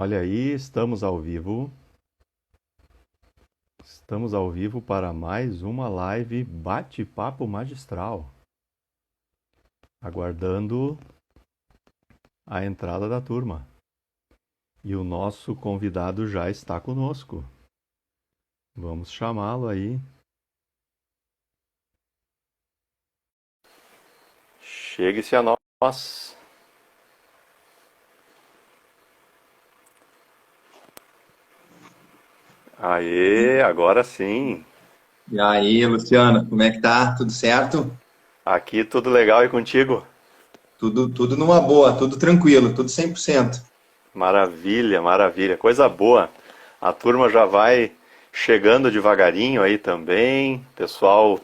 Olha aí, estamos ao vivo. Estamos ao vivo para mais uma live Bate-Papo Magistral. Aguardando a entrada da turma. E o nosso convidado já está conosco. Vamos chamá-lo aí. Chegue-se a nós. Aê, agora sim. E aí, Luciano, como é que tá? Tudo certo? Aqui tudo legal e contigo? Tudo numa boa, tudo tranquilo, tudo 100%. Maravilha, maravilha. Coisa boa. A turma já vai chegando devagarinho aí também. Pessoal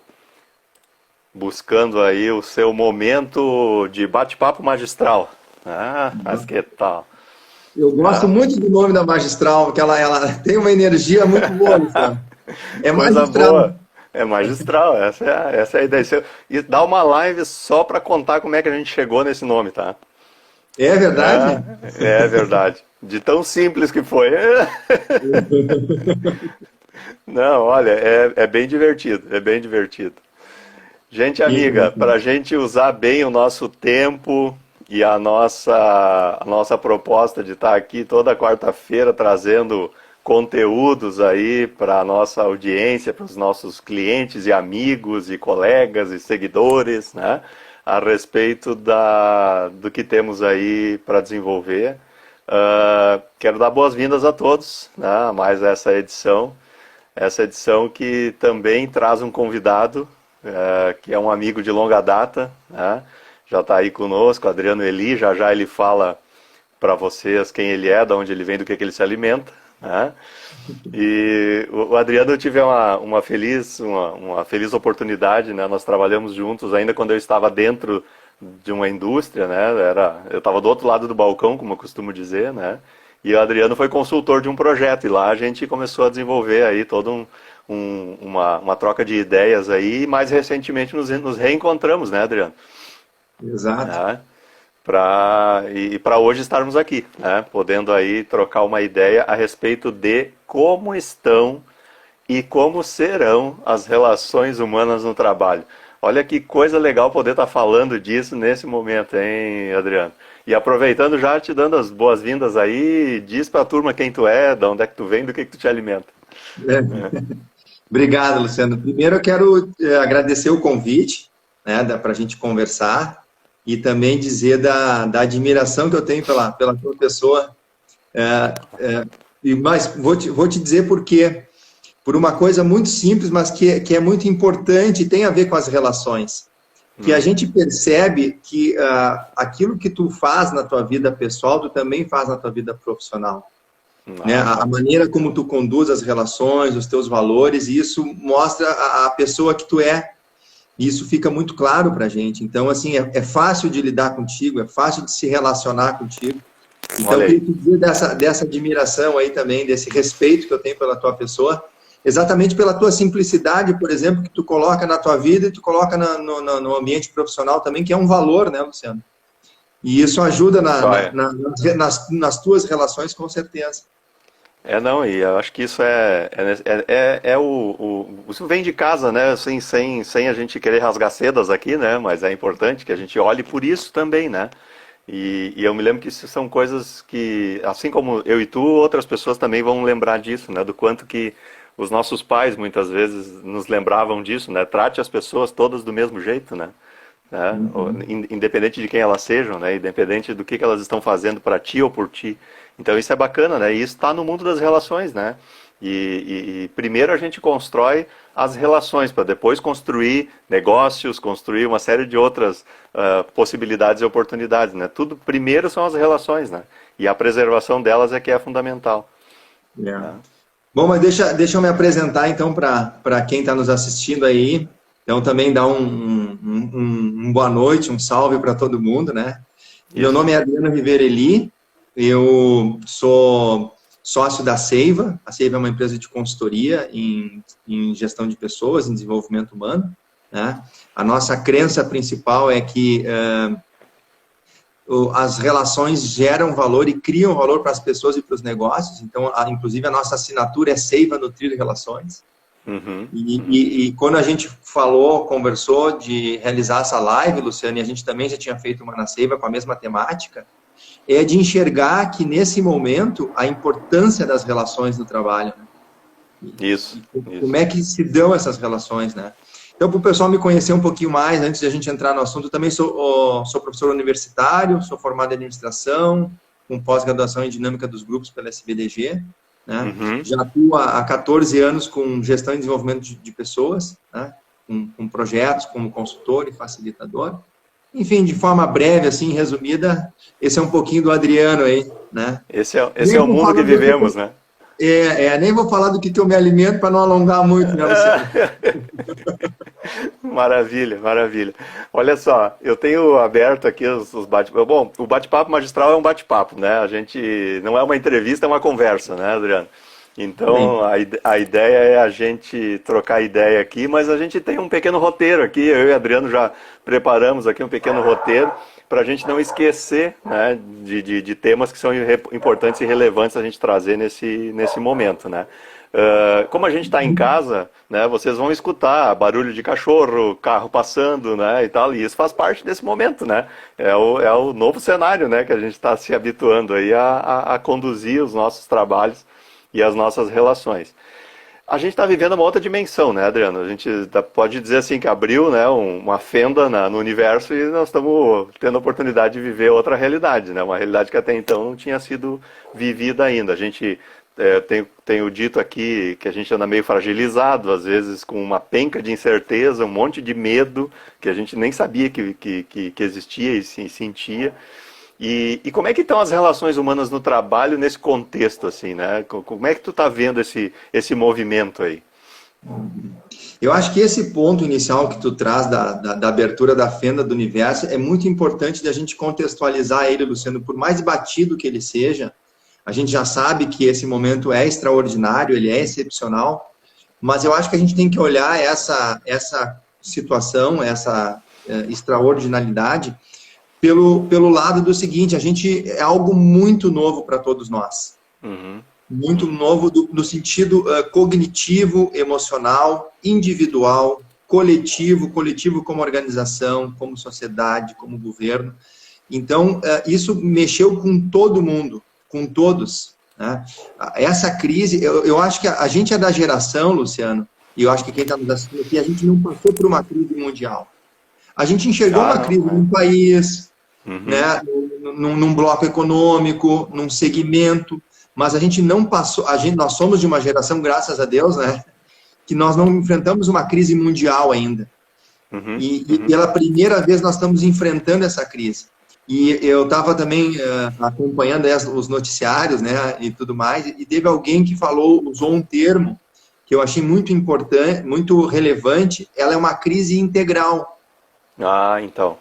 buscando aí o seu momento de bate-papo magistral. Ah, mas que tal? Eu gosto Ah, muito do nome da Magistral, porque ela tem uma energia muito boa, Luciano. É coisa Magistral. boa. É magistral, essa é a ideia. E dá uma live só para contar como é que a gente chegou nesse nome, tá? É verdade? É verdade. De tão simples que foi. Não, olha, é bem divertido, é bem divertido. Gente Que amiga, para bacana. a gente usar bem o nosso tempo e a nossa proposta de estar aqui toda quarta-feira trazendo conteúdos aí para a nossa audiência, para os nossos clientes e amigos e colegas e seguidores, né? A respeito do que temos aí para desenvolver. Quero dar boas-vindas a todos, né, a mais essa edição que também traz um convidado, que é um amigo de longa data, né? Já está aí conosco, Adriano Eli, já já ele fala para vocês quem ele é, de onde ele vem, do que ele se alimenta, né? E o Adriano, eu tive uma feliz oportunidade, né? Nós trabalhamos juntos ainda quando eu estava dentro de uma indústria, né? Eu estava do outro lado do balcão, como eu costumo dizer, né? E o Adriano foi consultor de um projeto e lá a gente começou a desenvolver aí uma troca de ideias aí e mais recentemente nos reencontramos, né, Adriano? Exato. Né? Para hoje estarmos aqui, né? Podendo aí trocar uma ideia a respeito de como estão e como serão as relações humanas no trabalho. Olha que coisa legal poder estar falando disso nesse momento, hein, Adriano? E aproveitando já, te dando as boas-vindas aí, diz pra turma quem tu é, de onde é que tu vem, do que tu te alimenta. É. Obrigado, Luciano. Primeiro eu quero agradecer o convite, né, para a gente conversar e também dizer da admiração que eu tenho pela tua pessoa. Mas vou te dizer por quê. Por uma coisa muito simples, mas que é muito importante e tem a ver com as relações. Que a gente percebe que aquilo que tu faz na tua vida pessoal, tu também faz na tua vida profissional. Né? A Ah, maneira como tu conduz as relações, os teus valores, e isso mostra a pessoa que tu é. E isso fica muito claro para a gente. Então, assim, é fácil de lidar contigo, é fácil de se relacionar contigo. Então, eu olha aí. queria te dizer dessa admiração aí também, desse respeito que eu tenho pela tua pessoa, exatamente pela tua simplicidade, por exemplo, que tu coloca na tua vida e tu coloca no ambiente profissional também, que é um valor, né, Luciano? E isso ajuda Joia. nas tuas relações, com certeza. Não, e eu acho que isso isso vem de casa, né? Sem a gente querer rasgar sedas aqui, né? Mas é importante que a gente olhe por isso também, né? E eu me lembro que isso são coisas que, assim como eu e tu, outras pessoas também vão lembrar disso, né? Do quanto que os nossos pais muitas vezes nos lembravam disso, né? Trate as pessoas todas do mesmo jeito, né? Uhum. Independente de quem elas sejam, né? Independente do que elas estão fazendo para ti ou por ti. Então isso é bacana, né? E isso está no mundo das relações, né? E primeiro a gente constrói as relações para depois construir negócios, construir uma série de outras possibilidades e oportunidades, né? Tudo primeiro são as relações, né? E a preservação delas é que é fundamental, É. né? Bom, mas deixa eu me apresentar então para quem está nos assistindo aí. Então também dá um boa noite, um salve para todo mundo, né? Meu Isso. nome é Adriano Rivereli, eu sou sócio da Seiva. A Seiva é uma empresa de consultoria em gestão de pessoas, em desenvolvimento humano, né? A nossa crença principal é que as relações geram valor e criam valor para as pessoas e para os negócios. Então, inclusive, a nossa assinatura é Seiva Nutrir Relações. Uhum. E quando a gente falou, conversou de realizar essa live, Luciano, e a gente também já tinha feito uma na Seiva com a mesma temática, é de enxergar que, nesse momento, a importância das relações no trabalho. Né? Isso. Como é que se dão essas relações, né? Então, para o pessoal me conhecer um pouquinho mais, antes de a gente entrar no assunto, eu também sou professor universitário, sou formado em administração, com pós-graduação em dinâmica dos grupos pela SBDG, né? Uhum. Já atuo há 14 anos com gestão e desenvolvimento de pessoas, né? com projetos como consultor e facilitador. Enfim, de forma breve, assim, resumida, esse é um pouquinho do Adriano aí, né? Esse é o mundo que vivemos, né? Nem vou falar do que eu me alimento para não alongar muito, né, Luciano? Maravilha, maravilha. Olha só, eu tenho aberto aqui os bate-papos. Bom, o bate-papo magistral é um bate-papo, né? A gente não é uma entrevista, é uma conversa, né, Adriano? Então, a ideia é a gente trocar ideia aqui, mas a gente tem um pequeno roteiro aqui. Eu e o Adriano já preparamos aqui um pequeno roteiro para a gente não esquecer, né, de temas que são importantes e relevantes a gente trazer nesse momento, né? Como a gente está em casa, né, vocês vão escutar barulho de cachorro, carro passando, né, e tal, e isso faz parte desse momento, né? É o novo cenário, né, que a gente está se habituando aí a conduzir os nossos trabalhos e as nossas relações. A gente está vivendo uma outra dimensão, né, Adriano? A gente pode dizer assim que abriu, né, uma fenda no universo e nós estamos tendo a oportunidade de viver outra realidade, né? Uma realidade que até então não tinha sido vivida ainda. A gente tenho dito aqui que a gente anda meio fragilizado, às vezes com uma penca de incerteza, um monte de medo que a gente nem sabia que existia e se sentia. E como é que estão as relações humanas no trabalho nesse contexto, assim, né? Como é que tu está vendo esse movimento aí? Eu acho que esse ponto inicial que tu traz da abertura da fenda do universo é muito importante de a gente contextualizar ele, Luciano, por mais batido que ele seja. A gente já sabe que esse momento é extraordinário, ele é excepcional, mas eu acho que a gente tem que olhar essa situação, essa extraordinariedade, pelo lado do seguinte: a gente é algo muito novo para todos nós. Uhum. Muito novo no sentido cognitivo, emocional, individual, coletivo como organização, como sociedade, como governo. Então, isso mexeu com todo mundo, com todos. Né? Essa crise, eu acho que a gente é da geração, Luciano, e eu acho que quem está nos assistindo aqui, a gente não passou por uma crise mundial. A gente enxergou uma crise num país, né, num bloco econômico, num segmento, mas a gente não passou, nós somos de uma geração, graças a Deus, né, que nós não enfrentamos uma crise mundial ainda. E pela primeira vez nós estamos enfrentando essa crise. E eu estava também acompanhando os noticiários, né, e tudo mais, e teve alguém que usou um termo que eu achei muito importante, muito relevante. Ela é uma crise integral. Então.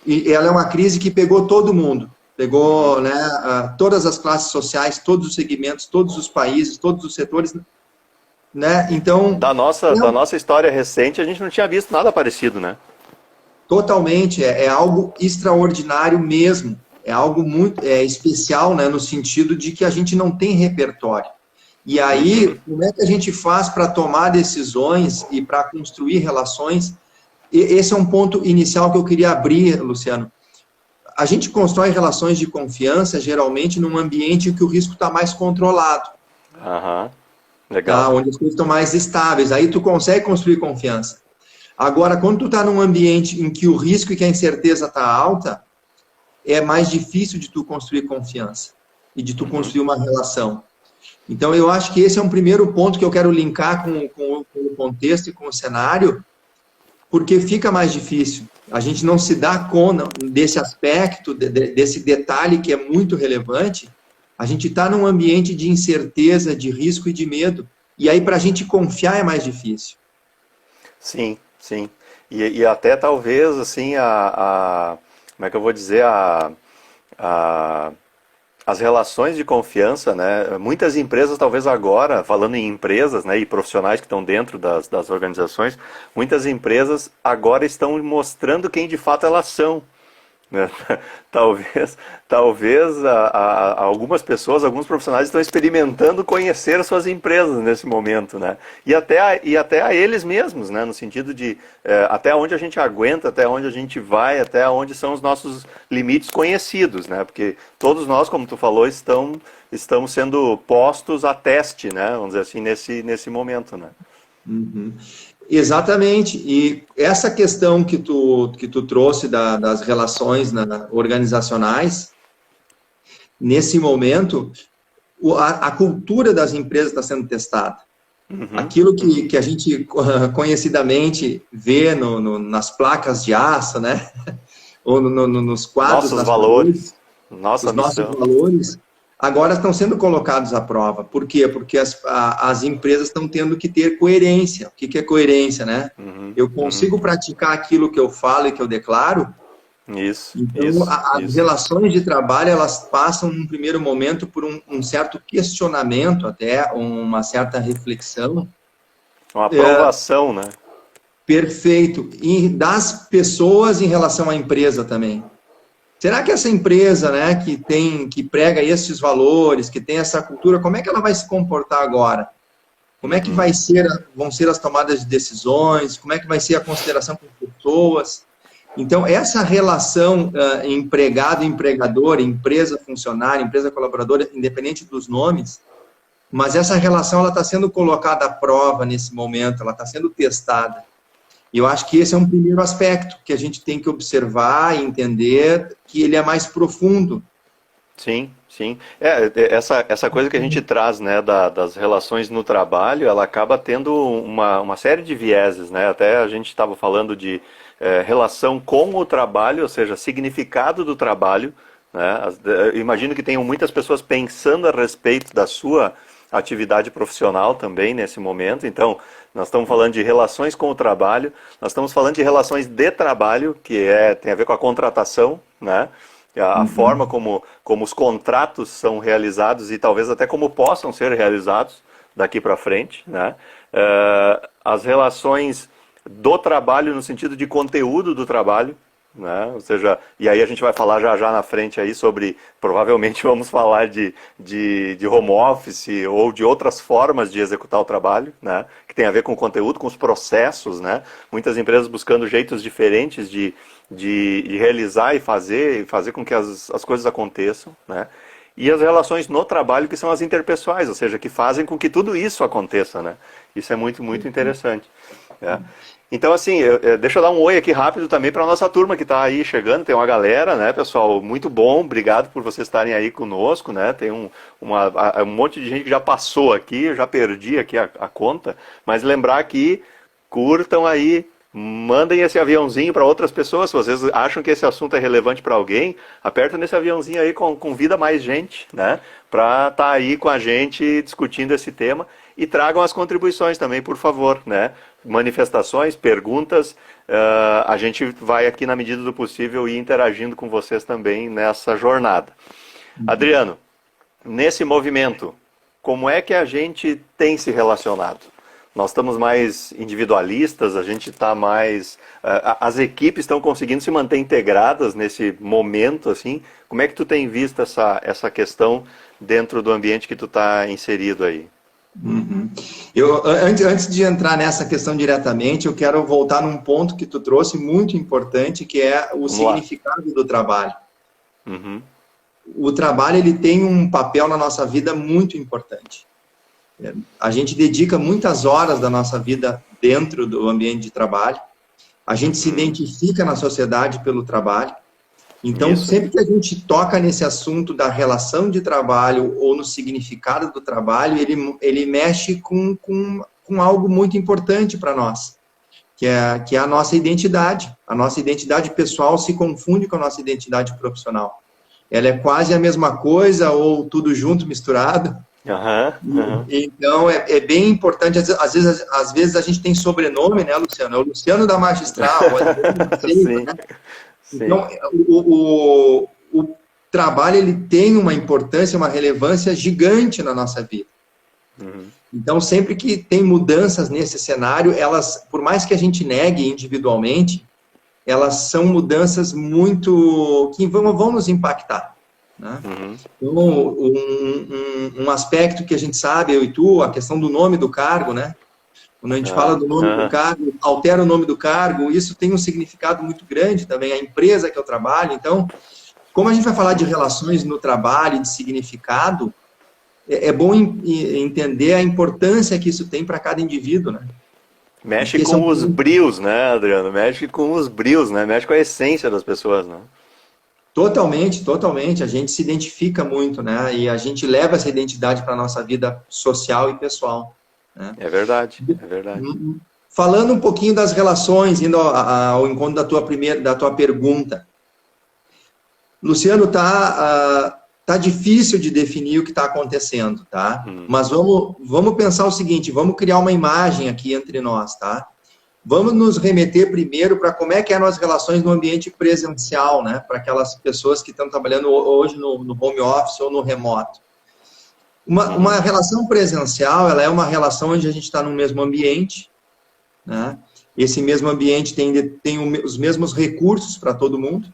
E ela é uma crise que pegou todo mundo. Pegou, né, todas as classes sociais, todos os segmentos, todos os países, todos os setores, né? Então, da nossa história recente, a gente não tinha visto nada parecido, né? Totalmente, é algo extraordinário mesmo. É algo muito especial, né, no sentido de que a gente não tem repertório. E aí, como é que a gente faz para tomar decisões e para construir relações? Esse é um ponto inicial que eu queria abrir, Luciano. A gente constrói relações de confiança, geralmente, num ambiente em que o risco está mais controlado. Legal. Tá? Onde as coisas estão mais estáveis. Aí tu consegue construir confiança. Agora, quando tu está num ambiente em que o risco e que a incerteza está alta, é mais difícil de tu construir confiança e de tu construir uma relação. Então, eu acho que esse é um primeiro ponto que eu quero linkar com o contexto e com o cenário, porque fica mais difícil. A gente não se dá conta desse aspecto, desse detalhe que é muito relevante. A gente está num ambiente de incerteza, de risco e de medo. E aí, para a gente confiar, é mais difícil. Sim, sim. E até talvez, assim, como é que eu vou dizer, as relações de confiança, né? Muitas empresas, talvez agora, falando em empresas, né, e profissionais que estão dentro das organizações, muitas empresas agora estão mostrando quem de fato elas são. né? Talvez algumas pessoas, alguns profissionais estão experimentando conhecer suas empresas nesse momento, né? E até a eles mesmos, né? No sentido de até onde a gente aguenta, até onde a gente vai, até onde são os nossos limites conhecidos, né? Porque todos nós, como tu falou, estamos sendo postos a teste, né? Vamos dizer assim, nesse momento, né? Uhum. Exatamente. E essa questão que tu trouxe das relações organizacionais, nesse momento, a cultura das empresas está sendo testada. Aquilo que a gente conhecidamente vê nas placas de aço, né? Ou nos quadros, Nossos valores, os nossa nossos missão. valores, agora estão sendo colocados à prova. Por quê? Porque as empresas estão tendo que ter coerência. O que é coerência, né? Eu consigo praticar aquilo que eu falo e que eu declaro. Então, as relações de trabalho, elas passam, num primeiro momento, por um certo questionamento, até uma certa reflexão. Uma aprovação, né? Perfeito. E das pessoas em relação à empresa também. Será que essa empresa, né, que prega esses valores, que tem essa cultura, como é que ela vai se comportar agora? Como é que vão ser as tomadas de decisões? Como é que vai ser a consideração com pessoas? Então, essa relação empregado-empregador, empresa-funcionário, empresa-colaboradora, independente dos nomes, mas essa relação ela está sendo colocada à prova nesse momento, ela está sendo testada. E eu acho que esse é um primeiro aspecto que a gente tem que observar e entender que ele é mais profundo. Sim, sim. Essa coisa que a gente traz, né, das relações no trabalho, ela acaba tendo uma série de vieses, né? Até a gente estava falando de relação com o trabalho, ou seja, significado do trabalho, né? Eu imagino que tenham muitas pessoas pensando a respeito da sua atividade profissional também nesse momento. Então, nós estamos falando de relações com o trabalho, nós estamos falando de relações de trabalho, que tem a ver com a contratação, né? A forma como os contratos são realizados e talvez até como possam ser realizados daqui para frente, né? As relações do trabalho no sentido de conteúdo do trabalho, né? Ou seja, e aí a gente vai falar já na frente aí sobre, provavelmente vamos falar de home office ou de outras formas de executar o trabalho, né? Que tem a ver com o conteúdo, com os processos, né? Muitas empresas buscando jeitos diferentes de realizar e fazer com que as coisas aconteçam, né? E as relações no trabalho, que são as interpessoais, ou seja, que fazem com que tudo isso aconteça, né? Isso é muito, muito interessante. Né? Então, assim, deixa eu dar um oi aqui rápido também para a nossa turma que está aí chegando. Tem uma galera, né, pessoal? Muito bom, obrigado por vocês estarem aí conosco, né? Tem um monte de gente que já passou aqui, eu já perdi aqui a conta. Mas lembrar que curtam aí, mandem esse aviãozinho para outras pessoas. Se vocês acham que esse assunto é relevante para alguém, aperta nesse aviãozinho aí, convida mais gente, né? Para estar aí com a gente discutindo esse tema. E tragam as contribuições também, por favor, né? Manifestações, perguntas, a gente vai aqui na medida do possível ir interagindo com vocês também nessa jornada. Adriano, nesse movimento, como é que a gente tem se relacionado? Nós estamos mais individualistas, a gente está mais... as equipes estão conseguindo se manter integradas nesse momento, assim. Como é que tu tem visto essa questão dentro do ambiente que tu está inserido aí? Antes de entrar nessa questão diretamente, eu quero voltar num ponto que tu trouxe muito importante, que é o significado do trabalho. O trabalho, ele tem um papel na nossa vida muito importante. A gente dedica muitas horas da nossa vida dentro do ambiente de trabalho. A gente se identifica na sociedade pelo trabalho. Então, sempre que a gente toca nesse assunto da relação de trabalho ou no significado do trabalho, ele mexe com algo muito importante para nós, que é a nossa identidade. A nossa identidade pessoal se confunde com a nossa identidade profissional. Ela é quase a mesma coisa ou tudo junto, misturado. Então, é bem importante. Às vezes a gente tem sobrenome, né, Luciano? É o Luciano da Magistral. Sim. Né? Então, o trabalho, ele tem uma importância, uma relevância gigante na nossa vida. Então, sempre que tem mudanças nesse cenário, elas, por mais que a gente negue individualmente, elas são mudanças muito que vão nos impactar. Né? Então, um aspecto que a gente sabe, eu e tu, a questão do nome do cargo, né? Quando a gente fala do nome do cargo, altera o nome do cargo, isso tem um significado muito grande também, a empresa que eu trabalho. Então, como a gente vai falar de relações no trabalho, de significado, é bom entender a importância que isso tem para cada indivíduo, né? Mexe com os brios, né, Adriano? Mexe com os brios, né? Mexe com a essência das pessoas, né? Totalmente, totalmente. A gente se identifica muito, né? E a gente leva essa identidade para a nossa vida social e pessoal. Né? É verdade, é verdade. Falando um pouquinho das relações, indo ao encontro da tua pergunta. Luciano, tá difícil de definir o que está acontecendo, tá? Mas vamos pensar o seguinte, vamos criar uma imagem aqui entre nós, tá? Vamos nos remeter primeiro para como é que eram as relações no ambiente presencial, né? Para aquelas pessoas que estão trabalhando hoje no home office ou no remoto. Uma relação presencial, ela é uma relação onde a gente está no mesmo ambiente, né? Esse mesmo ambiente tem os mesmos recursos para todo mundo,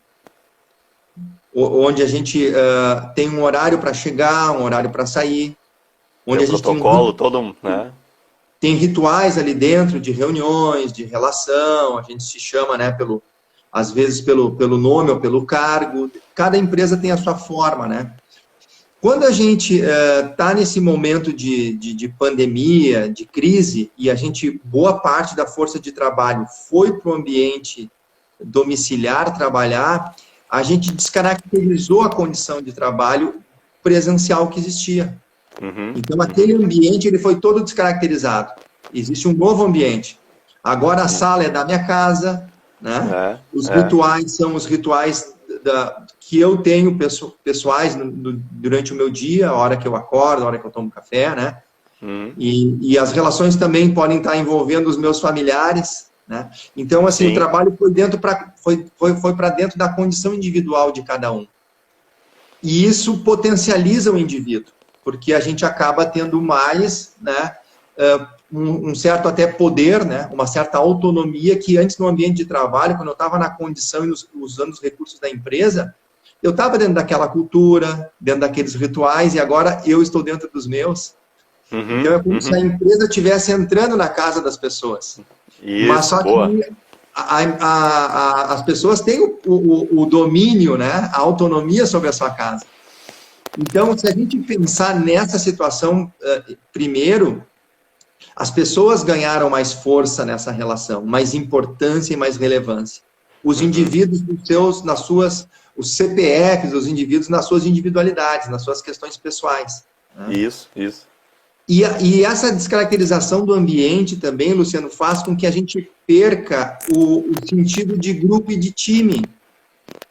onde a gente tem um horário para chegar, um horário para sair, onde a gente protocolo todo, né? Tem rituais ali dentro de reuniões, de relação, a gente se chama, né, às vezes pelo nome ou pelo cargo, cada empresa tem a sua forma, né? Quando a gente está nesse momento de pandemia, de crise, e boa parte da força de trabalho foi para o ambiente domiciliar trabalhar, a gente descaracterizou a condição de trabalho presencial que existia. Então, aquele ambiente ele foi todo descaracterizado. Existe um novo ambiente. Agora a sala é da minha casa, né? Os rituais são os rituais que eu tenho pessoais durante o meu dia, a hora que eu acordo, a hora que eu tomo café, né? E as relações também podem estar envolvendo os meus familiares, né? Então, assim, o trabalho foi para dentro da condição individual de cada um. E isso potencializa o indivíduo, porque a gente acaba tendo mais, né, um certo até poder, né, uma certa autonomia que antes no ambiente de trabalho, quando eu estava na condição e usando os recursos da empresa, eu estava dentro daquela cultura, dentro daqueles rituais, e agora eu estou dentro dos meus. Então é como se a empresa estivesse entrando na casa das pessoas. Isso, mas só que as pessoas têm o domínio, né, a autonomia sobre a sua casa. Então, se a gente pensar nessa situação, primeiro, as pessoas ganharam mais força nessa relação, mais importância e mais relevância. Os indivíduos os CPFs, os indivíduos nas suas individualidades, nas suas questões pessoais. Né? Isso. E essa descaracterização do ambiente também, Luciano, faz com que a gente perca o sentido de grupo e de time.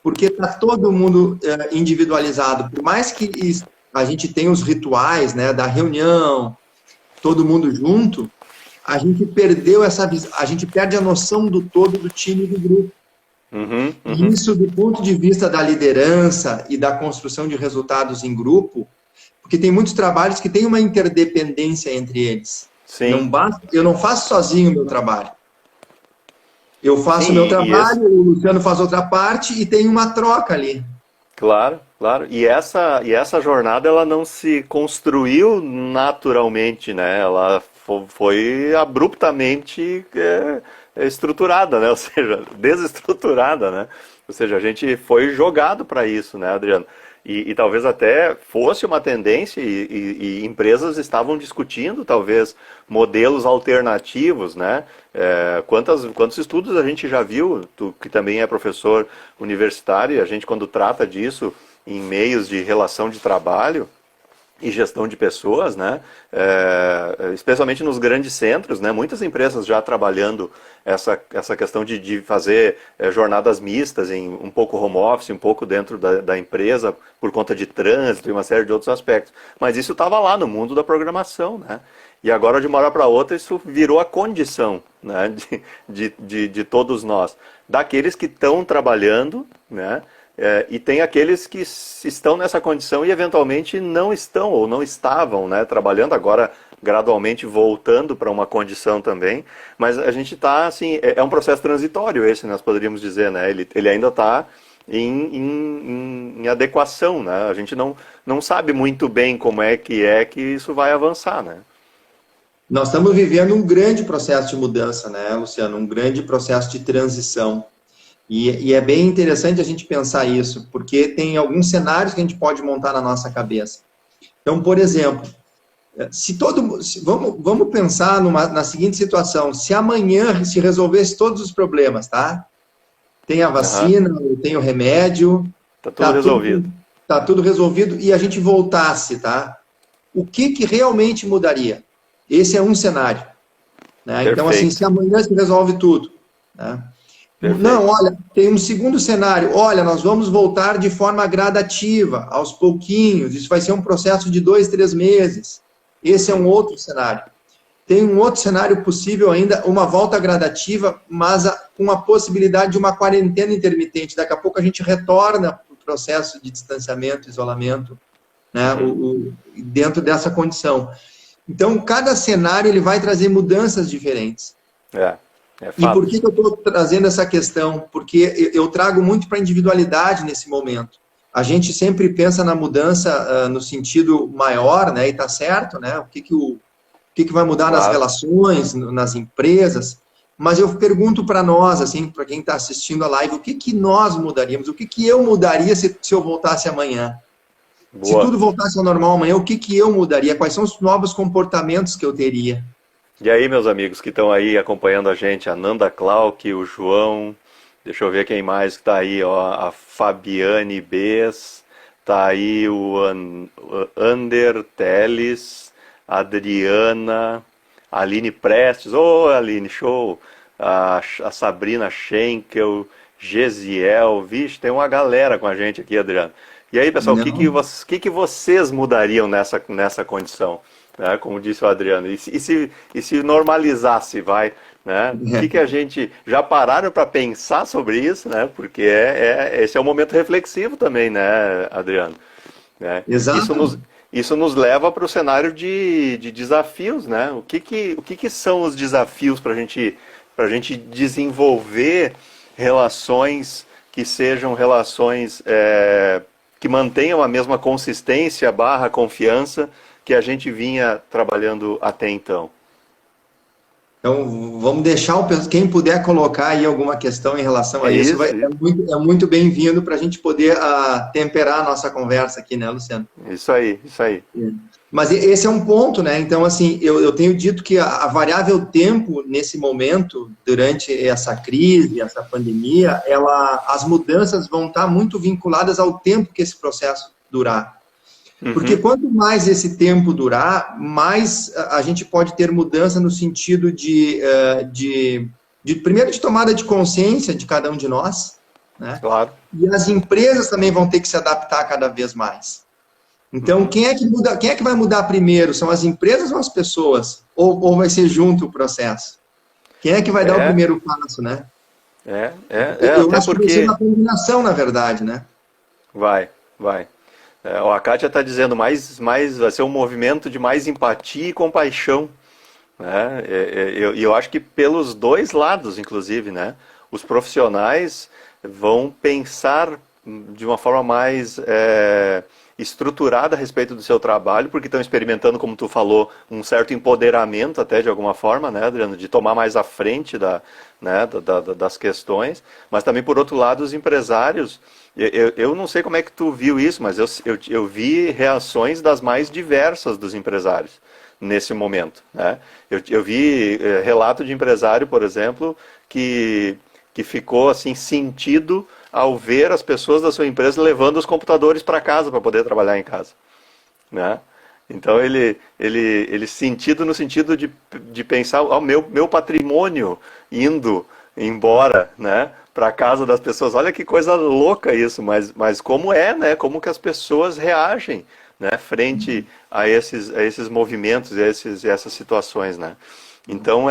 Porque está todo mundo individualizado. Por mais que a gente tenha os rituais, né, da reunião, todo mundo junto, a gente a gente perde a noção do todo do time e do grupo. E isso, do ponto de vista da liderança e da construção de resultados em grupo, porque tem muitos trabalhos que têm uma interdependência entre eles. Sim. Eu não faço sozinho o meu trabalho. Eu faço o meu trabalho, o Luciano faz outra parte e tem uma troca ali. Claro. E essa jornada ela não se construiu naturalmente, né? Ela foi abruptamente estruturada, né? Ou seja, desestruturada, né? Ou seja, a gente foi jogado para isso, né, Adriano? E talvez até fosse uma tendência e empresas estavam discutindo talvez modelos alternativos, né? Quantos estudos a gente já viu, tu que também é professor universitário, a gente quando trata disso em meios de relação de trabalho e gestão de pessoas, né? Especialmente nos grandes centros, né? Muitas empresas já trabalhando essa questão de fazer jornadas mistas, em um pouco home office, um pouco dentro da empresa, por conta de trânsito e uma série de outros aspectos. Mas isso estava lá no mundo da programação, né? E agora, de uma hora para outra, isso virou a condição, né, de todos nós. Daqueles que estão trabalhando, né? E tem aqueles que estão nessa condição e eventualmente não estão ou não estavam, né, trabalhando agora gradualmente voltando para uma condição também, mas a gente está, assim, é um processo transitório esse, nós poderíamos dizer, né? Ele ainda está em adequação, né? A gente não sabe muito bem como é que isso vai avançar, né? Nós estamos vivendo um grande processo de mudança, né, Luciano? Um grande processo de transição. E é bem interessante a gente pensar isso, porque tem alguns cenários que a gente pode montar na nossa cabeça. Então, por exemplo, vamos pensar na seguinte situação: se amanhã se resolvesse todos os problemas, tá? Tem a Aham. vacina, tem o remédio, Tá tudo tá resolvido. tudo, tá tudo resolvido e a gente voltasse, tá? O que realmente mudaria? Esse é um cenário, né? Então, assim, se Perfeito, amanhã se resolve tudo, né? Não, perfeito. olha, tem um segundo cenário. Olha, nós vamos voltar de forma gradativa, aos pouquinhos. Isso vai ser um processo de 2, 3 meses. Esse é um Uhum. outro cenário. Tem um outro cenário possível ainda, uma volta gradativa, mas com a possibilidade de uma quarentena intermitente. Daqui a pouco a gente retorna para o processo de distanciamento, isolamento, né, Uhum. dentro dessa condição. Então, cada cenário ele vai trazer mudanças diferentes. É, é E por fato. que eu estou trazendo essa questão? Porque eu trago muito para a individualidade nesse momento. A gente sempre pensa na mudança no sentido maior, né? E está certo, né? O que vai mudar nas Claro. relações, nas empresas. Mas eu pergunto para nós, assim, para quem está assistindo a live, o que nós mudaríamos? O que eu mudaria se eu voltasse amanhã? Se Boa. tudo voltasse ao normal amanhã, o que eu mudaria? Quais são os novos comportamentos que eu teria? E aí, meus amigos que estão aí acompanhando a gente, a Nanda Clark, o João, deixa eu ver quem mais que tá aí, ó, a Fabiane Bess, tá aí o Ander Teles, a Adriana, a Aline Prestes, ô Aline, show, a Sabrina Schenkel, Gesiel, vixe, tem uma galera com a gente aqui, Adriano. E aí, pessoal, Não. o que vocês mudariam nessa condição? Né? Como disse o Adriano, e se normalizasse, vai, né? O que a gente já pararam para pensar sobre isso, né? Porque esse é um momento reflexivo também, né, Adriano? Né? Isso Exato. nos, isso nos leva para o cenário de desafios, né? O que são os desafios para a gente desenvolver relações que sejam relações que mantenham a mesma consistência barra confiança que a gente vinha trabalhando até então. Então, vamos deixar quem puder colocar aí alguma questão em relação É a isso, isso, é muito bem-vindo para a gente poder temperar a nossa conversa aqui, né, Luciano? isso aí, isso aí. Mas esse é um ponto, né? Então, assim, eu tenho dito que a variável tempo, nesse momento, durante essa crise, essa pandemia, as mudanças vão estar muito vinculadas ao tempo que esse processo durar. Porque Uhum, quanto mais esse tempo durar, mais a gente pode ter mudança no sentido primeiro, de tomada de consciência de cada um de nós, né? claro. E as empresas também vão ter que se adaptar cada vez mais. Então, Uhum. quem é que vai mudar primeiro? São as empresas ou as pessoas? Ou vai ser junto o processo? Quem é que vai dar o É, primeiro passo, né? Eu até acho que vai ser porque uma combinação, na verdade, né? vai. A Kátia está dizendo vai ser um movimento de mais empatia e compaixão, né? Eu acho que pelos dois lados, inclusive, né? Os profissionais vão pensar de uma forma mais estruturada a respeito do seu trabalho, porque estão experimentando, como tu falou, um certo empoderamento até de alguma forma, né, Adriano, de tomar mais à frente né, das questões, mas também por outro lado os empresários, eu não sei como é que tu viu isso, mas eu vi reações das mais diversas dos empresários nesse momento, né? Eu vi relato de empresário, por exemplo, que ficou assim sentido ao ver as pessoas da sua empresa levando os computadores para casa para poder trabalhar em casa, né? Então ele sentido no sentido de pensar o meu patrimônio indo embora, né? Para casa das pessoas. Olha que coisa louca isso, mas como é, né? Como que as pessoas reagem, né? Frente a esses movimentos, essas situações, né? Então,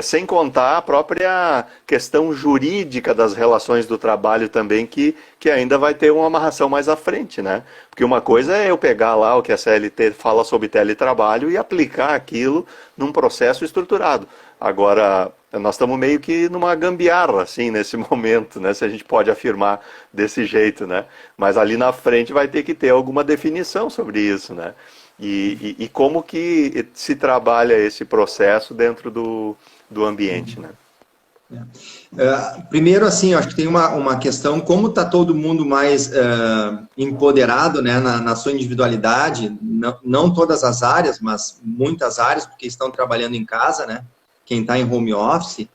sem contar a própria questão jurídica das relações do trabalho também, que ainda vai ter uma amarração mais à frente, né? Porque uma coisa é eu pegar lá o que a CLT fala sobre teletrabalho e aplicar aquilo num processo estruturado. Agora, nós estamos meio que numa gambiarra, assim, nesse momento, né? Se a gente pode afirmar desse jeito, né? Mas ali na frente vai ter que ter alguma definição sobre isso, né? E como que se trabalha esse processo dentro do ambiente, né? Primeiro, assim, eu acho que tem uma questão, como está todo mundo mais empoderado, né, na sua individualidade, não todas as áreas, mas muitas áreas, porque estão trabalhando em casa, né, quem está em home office.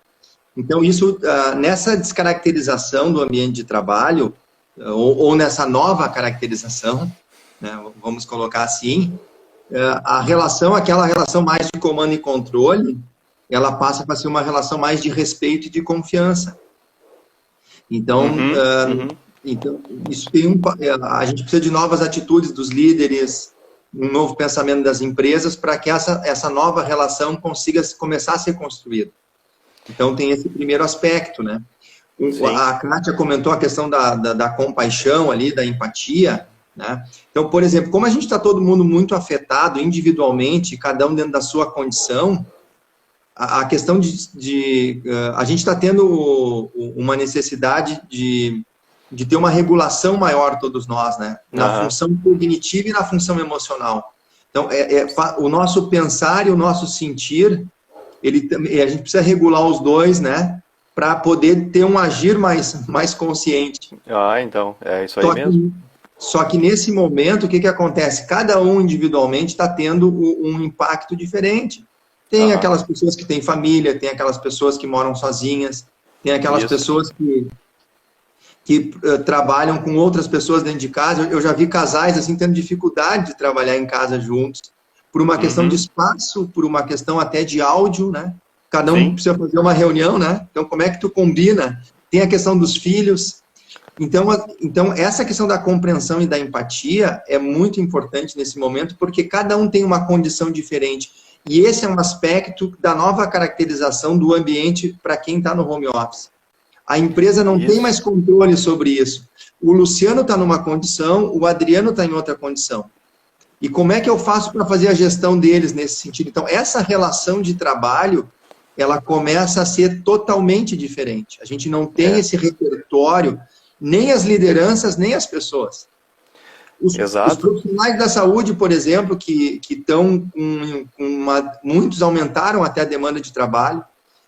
Então, isso, nessa descaracterização do ambiente de trabalho, ou nessa nova caracterização, né, vamos colocar assim, a relação, aquela relação mais de comando e controle, ela passa para ser uma relação mais de respeito e de confiança. Então, então isso tem a gente precisa de novas atitudes dos líderes, um novo pensamento das empresas para que essa nova relação consiga começar a ser construída. Então, tem esse primeiro aspecto, né? A Kátia comentou a questão da compaixão ali, da empatia, né? Então, por exemplo, como a gente está todo mundo muito afetado individualmente, cada um dentro da sua condição, a questão a gente está tendo uma necessidade de ter uma regulação maior, todos nós, né? Na função cognitiva e na função emocional. Então, o nosso pensar e o nosso sentir, a gente precisa regular os dois, né? Para poder ter um agir mais consciente. Então, é isso aí mesmo. Só que nesse momento, o que acontece? Cada um individualmente está tendo um impacto diferente. Tem aquelas pessoas que têm família, tem aquelas pessoas que moram sozinhas, tem aquelas pessoas que trabalham com outras pessoas dentro de casa. Eu já vi casais assim tendo dificuldade de trabalhar em casa juntos, por uma questão de espaço, por uma questão até de áudio, né? Cada um precisa fazer uma reunião, né? Então, como é que tu combina? Tem a questão dos filhos. Então, essa questão da compreensão e da empatia é muito importante nesse momento, porque cada um tem uma condição diferente. E esse é um aspecto da nova caracterização do ambiente para quem está no home office. A empresa não tem mais controle sobre isso. O Luciano está numa condição, o Adriano está em outra condição. E como é que eu faço para fazer a gestão deles nesse sentido? Então, essa relação de trabalho, ela começa a ser totalmente diferente. A gente não tem esse repertório, nem as lideranças, nem as pessoas. Os profissionais da saúde, por exemplo, que estão muitos aumentaram até a demanda de trabalho,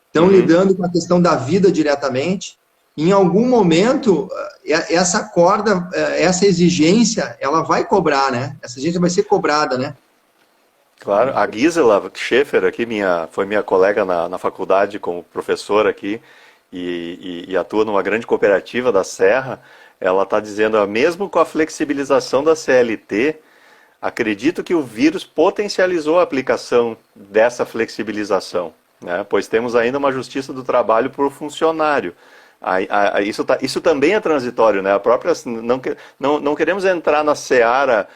estão lidando com a questão da vida diretamente. Em algum momento, essa corda, essa exigência, ela vai cobrar, né? Essa exigência vai ser cobrada, né? Claro, a Gisela Schaefer aqui, foi minha colega na faculdade como professora aqui, e atua numa grande cooperativa da Serra. Ela está dizendo, mesmo com a flexibilização da CLT, acredito que o vírus potencializou a aplicação dessa flexibilização, né? Pois temos ainda uma justiça do trabalho por funcionário. Isso também é transitório, né? Não queremos entrar na seara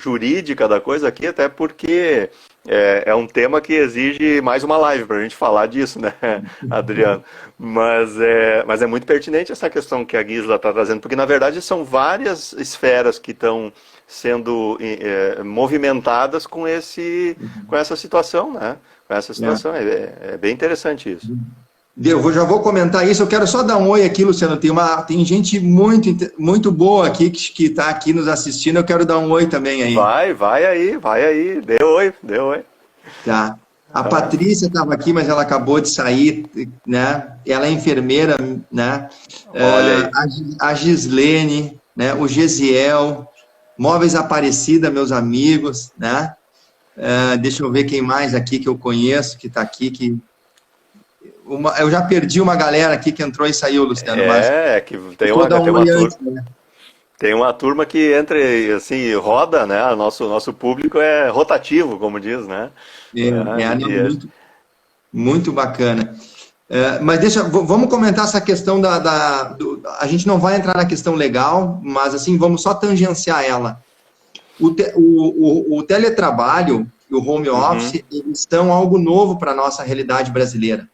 jurídica da coisa aqui, até porque é um tema que exige mais uma live para a gente falar disso, né, Adriano? Mas é muito pertinente essa questão que a Gisela está trazendo, porque na verdade são várias esferas que estão sendo movimentadas com essa situação, né? Com essa situação. É bem interessante isso. Eu já vou comentar isso. Eu quero só dar um oi aqui, Luciano. Tem gente muito boa aqui que está aqui nos assistindo. Eu quero dar um oi também aí. Vai aí. Dê oi. Tá. A Patrícia estava aqui, mas ela acabou de sair, né? Ela é enfermeira, né? Olha a Gislene, né? O Gesiel, Móveis Aparecida, meus amigos, né? Deixa eu ver quem mais aqui que eu conheço, que está aqui, eu já perdi uma galera aqui que entrou e saiu, Luciano. Que tem uma turma. Tem uma turma que assim, roda, né? Nosso público é rotativo, como diz, né? Muito bacana. Mas vamos comentar essa questão a gente não vai entrar na questão legal, mas assim, vamos só tangenciar ela. O teletrabalho, e o home office, eles são algo novo para a nossa realidade brasileira.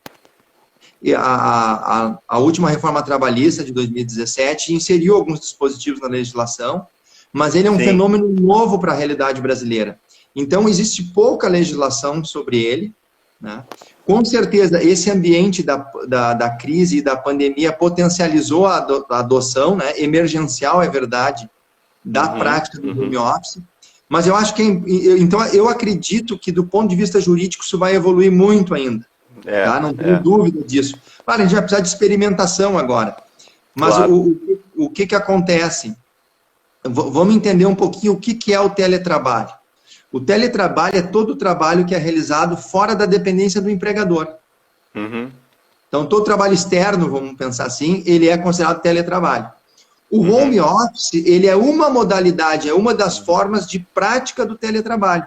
E a última reforma trabalhista de 2017 inseriu alguns dispositivos na legislação, mas ele é um Sim. fenômeno novo para a realidade brasileira. Então, existe pouca legislação sobre ele, né? Com certeza, esse ambiente da crise e da pandemia potencializou a adoção, né? Emergencial, é verdade, da prática do home office. Mas eu acho que, então, eu acredito que, do ponto de vista jurídico, isso vai evoluir muito ainda. Tá? Não tenho dúvida disso. Claro, a gente vai precisar de experimentação agora. Mas claro, o que acontece? Vamos entender um pouquinho o que é o teletrabalho. O teletrabalho é todo o trabalho que é realizado fora da dependência do empregador. Então, todo trabalho externo, vamos pensar assim, ele é considerado teletrabalho. O home office, ele é uma modalidade, é uma das formas de prática do teletrabalho.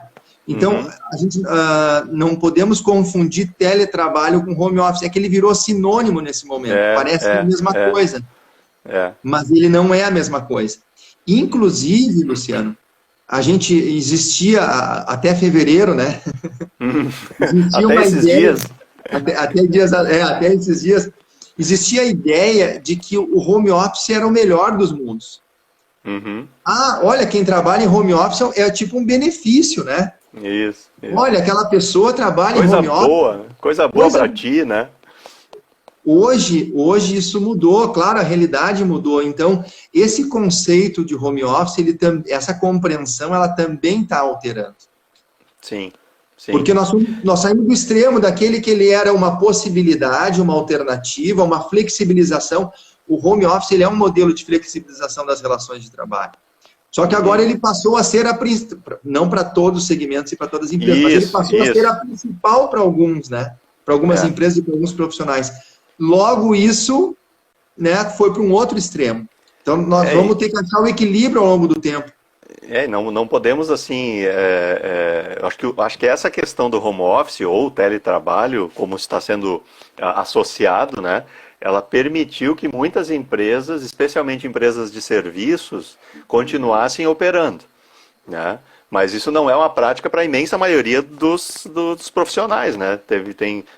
Então, a gente não podemos confundir teletrabalho com home office. É que ele virou sinônimo nesse momento. Parece a mesma coisa. Mas ele não é a mesma coisa. Inclusive, Luciano, a gente existia até fevereiro, né? Existia até esses dias. Até esses dias. Existia a ideia de que o home office era o melhor dos mundos. Olha, quem trabalha em home office é tipo um benefício, né? Isso. Olha, aquela pessoa trabalha em home office. Coisa boa para ti, né? Hoje isso mudou, claro, a realidade mudou. Então, esse conceito de home office, essa compreensão, ela também está alterando. Sim. Porque nós saímos do extremo daquele que ele era uma possibilidade, uma alternativa, uma flexibilização. O home office ele é um modelo de flexibilização das relações de trabalho. Só que agora ele passou a ser não para todos os segmentos e para todas as empresas, mas ele passou a ser a principal para alguns, né? Para algumas empresas e para alguns profissionais. Logo, isso, né, foi para um outro extremo. Então, nós vamos ter que achar o equilíbrio ao longo do tempo. Não podemos, assim, acho que essa questão do home office ou teletrabalho, como está sendo associado, né, ela permitiu que muitas empresas, especialmente empresas de serviços, continuassem operando, né? Mas isso não é uma prática para a imensa maioria dos profissionais, né?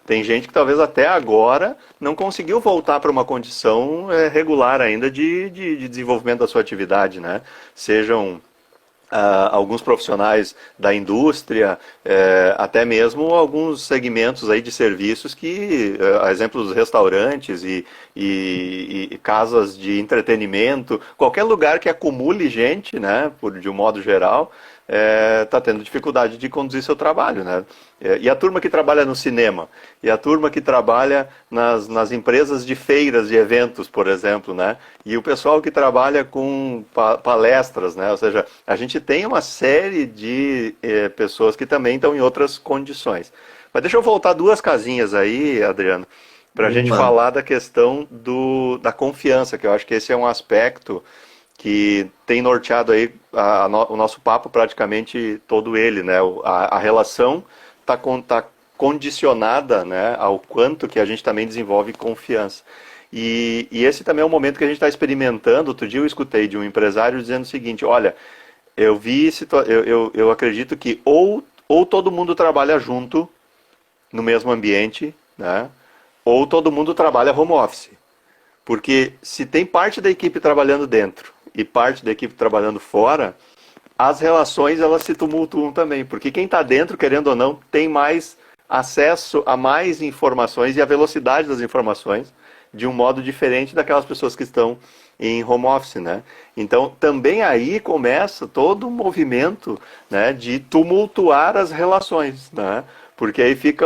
Tem gente que talvez até agora não conseguiu voltar para uma condição regular ainda de desenvolvimento da sua atividade, né? Sejam alguns profissionais da indústria, até mesmo alguns segmentos aí de serviços que, a exemplo dos restaurantes e casas de entretenimento, qualquer lugar que acumule gente, né, de um modo geral, está tendo dificuldade de conduzir seu trabalho, né? E a turma que trabalha no cinema, e a turma que trabalha nas empresas de feiras de eventos, por exemplo, né? E o pessoal que trabalha com palestras, né? Ou seja, a gente tem uma série de pessoas que também estão em outras condições. Mas deixa eu voltar duas casinhas aí, Adriano, para a gente falar da questão da confiança, que eu acho que esse é um aspecto que tem norteado aí o nosso papo praticamente todo ele, né? A relação está condicionada, né, ao quanto que a gente também desenvolve confiança. E esse também é um momento que a gente está experimentando. Outro dia eu escutei de um empresário dizendo o seguinte: olha, eu acredito que ou todo mundo trabalha junto no mesmo ambiente, né, ou todo mundo trabalha home office. Porque se tem parte da equipe trabalhando dentro e parte da equipe trabalhando fora, as relações elas se tumultuam também, porque quem está dentro, querendo ou não, tem mais acesso a mais informações e a velocidade das informações de um modo diferente daquelas pessoas que estão em home office, né? Então, também aí começa todo um movimento, né, de tumultuar as relações, né? Porque aí fica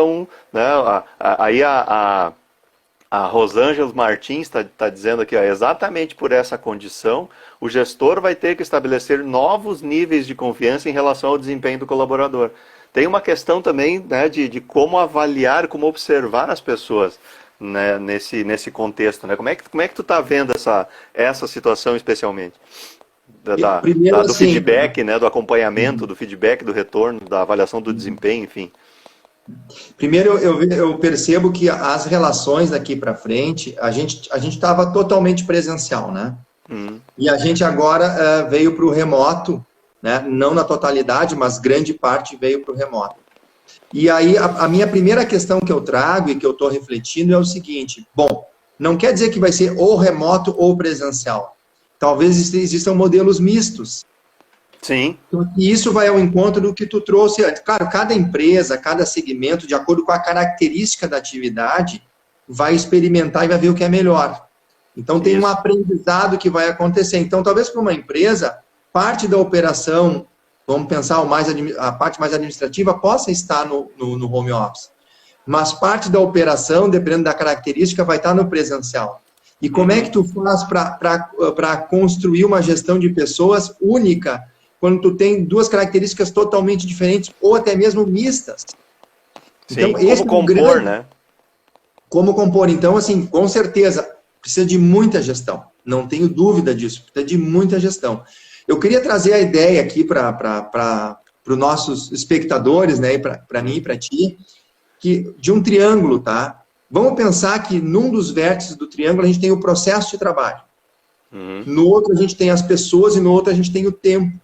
a Rosângela Martins está dizendo aqui, exatamente por essa condição, o gestor vai ter que estabelecer novos níveis de confiança em relação ao desempenho do colaborador. Tem uma questão também, né, de como avaliar, como observar as pessoas, né, nesse contexto, né? Como é que tu está vendo essa situação especialmente? Do feedback, né, do acompanhamento, do feedback, do retorno, da avaliação do desempenho, enfim. Primeiro, eu percebo que as relações daqui para frente, a gente estava totalmente presencial, né? E a gente agora veio para o remoto, né? Não na totalidade, mas grande parte veio para o remoto. E aí, a minha primeira questão que eu trago e que eu estou refletindo é o seguinte: bom, não quer dizer que vai ser ou remoto ou presencial. Talvez existam modelos mistos. Sim. E isso vai ao encontro do que tu trouxe antes. Claro, cada empresa, cada segmento, de acordo com a característica da atividade, vai experimentar e vai ver o que é melhor. Então, tem um aprendizado que vai acontecer. Então, talvez para uma empresa, parte da operação, vamos pensar a parte mais administrativa, possa estar no home office. Mas parte da operação, dependendo da característica, vai estar no presencial. E como é que tu faz para construir uma gestão de pessoas única, quando tu tem duas características totalmente diferentes, ou até mesmo mistas? Sim, então, esse como compor, né? Como compor. Então, assim, com certeza, precisa de muita gestão. Não tenho dúvida disso, precisa de muita gestão. Eu queria trazer a ideia aqui para os nossos espectadores, né, para mim e para ti, de um triângulo, tá? Vamos pensar que num dos vértices do triângulo a gente tem o processo de trabalho. No outro a gente tem as pessoas e no outro a gente tem o tempo.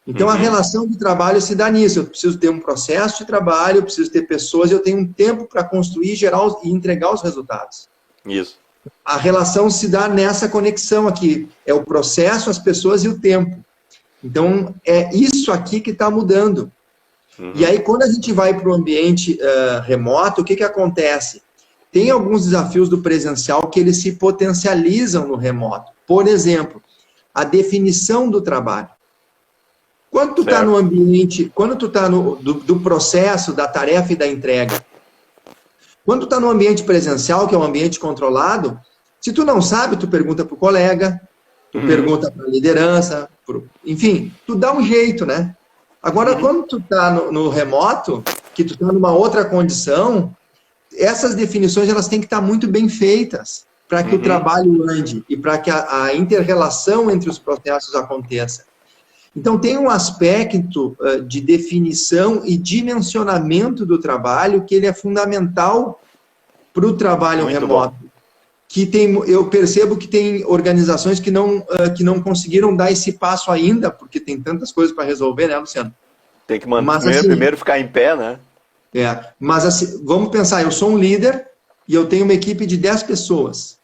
Então, a relação de trabalho se dá nisso. Eu preciso ter um processo de trabalho, eu preciso ter pessoas, e eu tenho um tempo para construir, gerar e entregar os resultados. Isso. A relação se dá nessa conexão aqui. É o processo, as pessoas e o tempo. Então, é isso aqui que está mudando. E aí, quando a gente vai para o ambiente remoto, o que acontece? Tem alguns desafios do presencial que eles se potencializam no remoto. Por exemplo, a definição do trabalho. Quando tu está no ambiente, quando tu está do processo, da tarefa e da entrega, quando tu está no ambiente presencial, que é um ambiente controlado, se tu não sabe, tu pergunta para o colega, tu pergunta para a liderança, enfim, tu dá um jeito, né? Agora, quando tu está no remoto, que tu está numa outra condição, essas definições elas têm que estar muito bem feitas para que o trabalho ande e para que a inter-relação entre os processos aconteça. Então, tem um aspecto de definição e dimensionamento do trabalho que ele é fundamental para o trabalho muito remoto. Eu percebo que tem organizações que não conseguiram dar esse passo ainda, porque tem tantas coisas para resolver, né, Luciano? Tem que primeiro ficar em pé, né? Mas assim, vamos pensar, eu sou um líder e eu tenho uma equipe de 10 pessoas.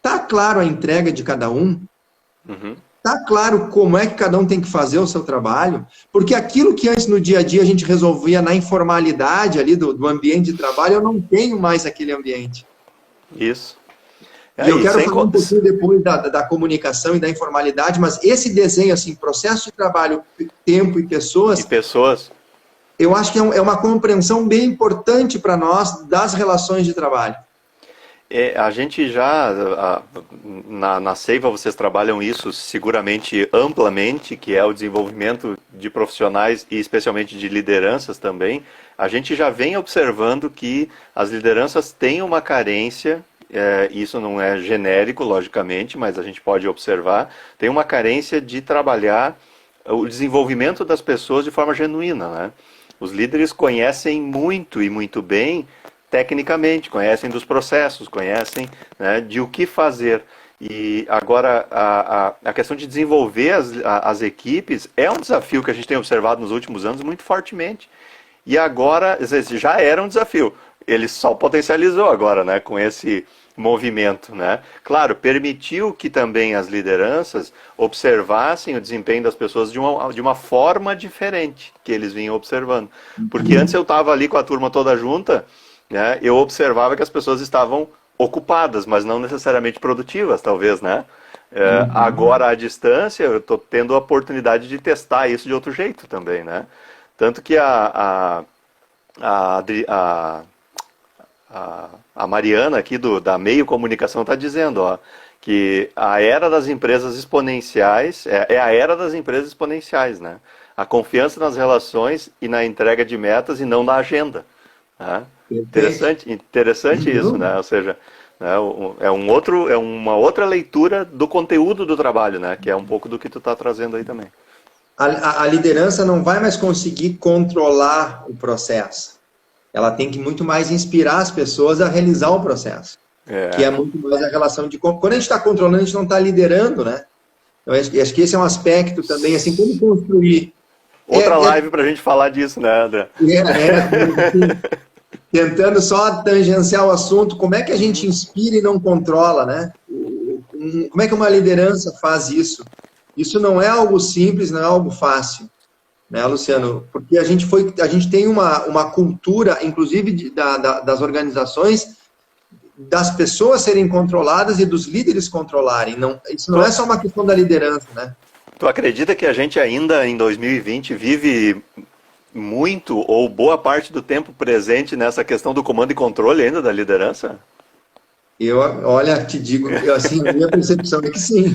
Tá claro a entrega de cada um? Tá claro como é que cada um tem que fazer o seu trabalho? Porque aquilo que antes no dia a dia a gente resolvia na informalidade ali do ambiente de trabalho, eu não tenho mais aquele ambiente. Isso. E eu quero falar um pouquinho depois da comunicação e da informalidade, mas esse desenho, assim, processo de trabalho, tempo e pessoas... Eu acho que é uma compreensão bem importante para nós das relações de trabalho. A gente já, na Seiva, vocês trabalham isso seguramente amplamente, que é o desenvolvimento de profissionais e especialmente de lideranças também. A gente já vem observando que as lideranças têm uma carência, isso não é genérico, logicamente, mas a gente pode observar, tem uma carência de trabalhar o desenvolvimento das pessoas de forma genuína, né? Os líderes conhecem muito e muito bem tecnicamente, conhecem dos processos, conhecem, né, de o que fazer. E agora, a questão de desenvolver as equipes é um desafio que a gente tem observado nos últimos anos muito fortemente. E agora, já era um desafio, ele só potencializou agora, né, com esse movimento, né? Claro, permitiu que também as lideranças observassem o desempenho das pessoas de uma forma diferente que eles vinham observando. Porque antes eu estava ali com a turma toda junta, né, eu observava que as pessoas estavam ocupadas, mas não necessariamente produtivas, talvez, né? Agora, à distância, eu estou tendo a oportunidade de testar isso de outro jeito também, né? Tanto que a Mariana aqui da Meio Comunicação está dizendo, ó, que a era das empresas exponenciais é a era das empresas exponenciais, né? A confiança nas relações e na entrega de metas e não na agenda. Né? Interessante isso, né? Ou seja, né, é uma outra leitura do conteúdo do trabalho, né? Que é um pouco do que tu está trazendo aí também. A liderança não vai mais conseguir controlar o processo. Ela tem que muito mais inspirar as pessoas a realizar o processo. Que é muito mais a relação de... Quando a gente está controlando, a gente não está liderando, né? Eu acho que esse é um aspecto também, assim, como construir Outra live para a gente falar disso, né, André? Tentando só tangenciar o assunto, como é que a gente inspira e não controla, né? Como é que uma liderança faz isso? Isso não é algo simples, não é algo fácil, né, Luciano? Porque a gente tem uma cultura, inclusive das organizações, das pessoas serem controladas e dos líderes controlarem. Isso não é só uma questão da liderança, né? Tu acredita que a gente ainda em 2020 vive muito ou boa parte do tempo presente nessa questão do comando e controle ainda da liderança? Olha, te digo, assim, a minha percepção é que sim.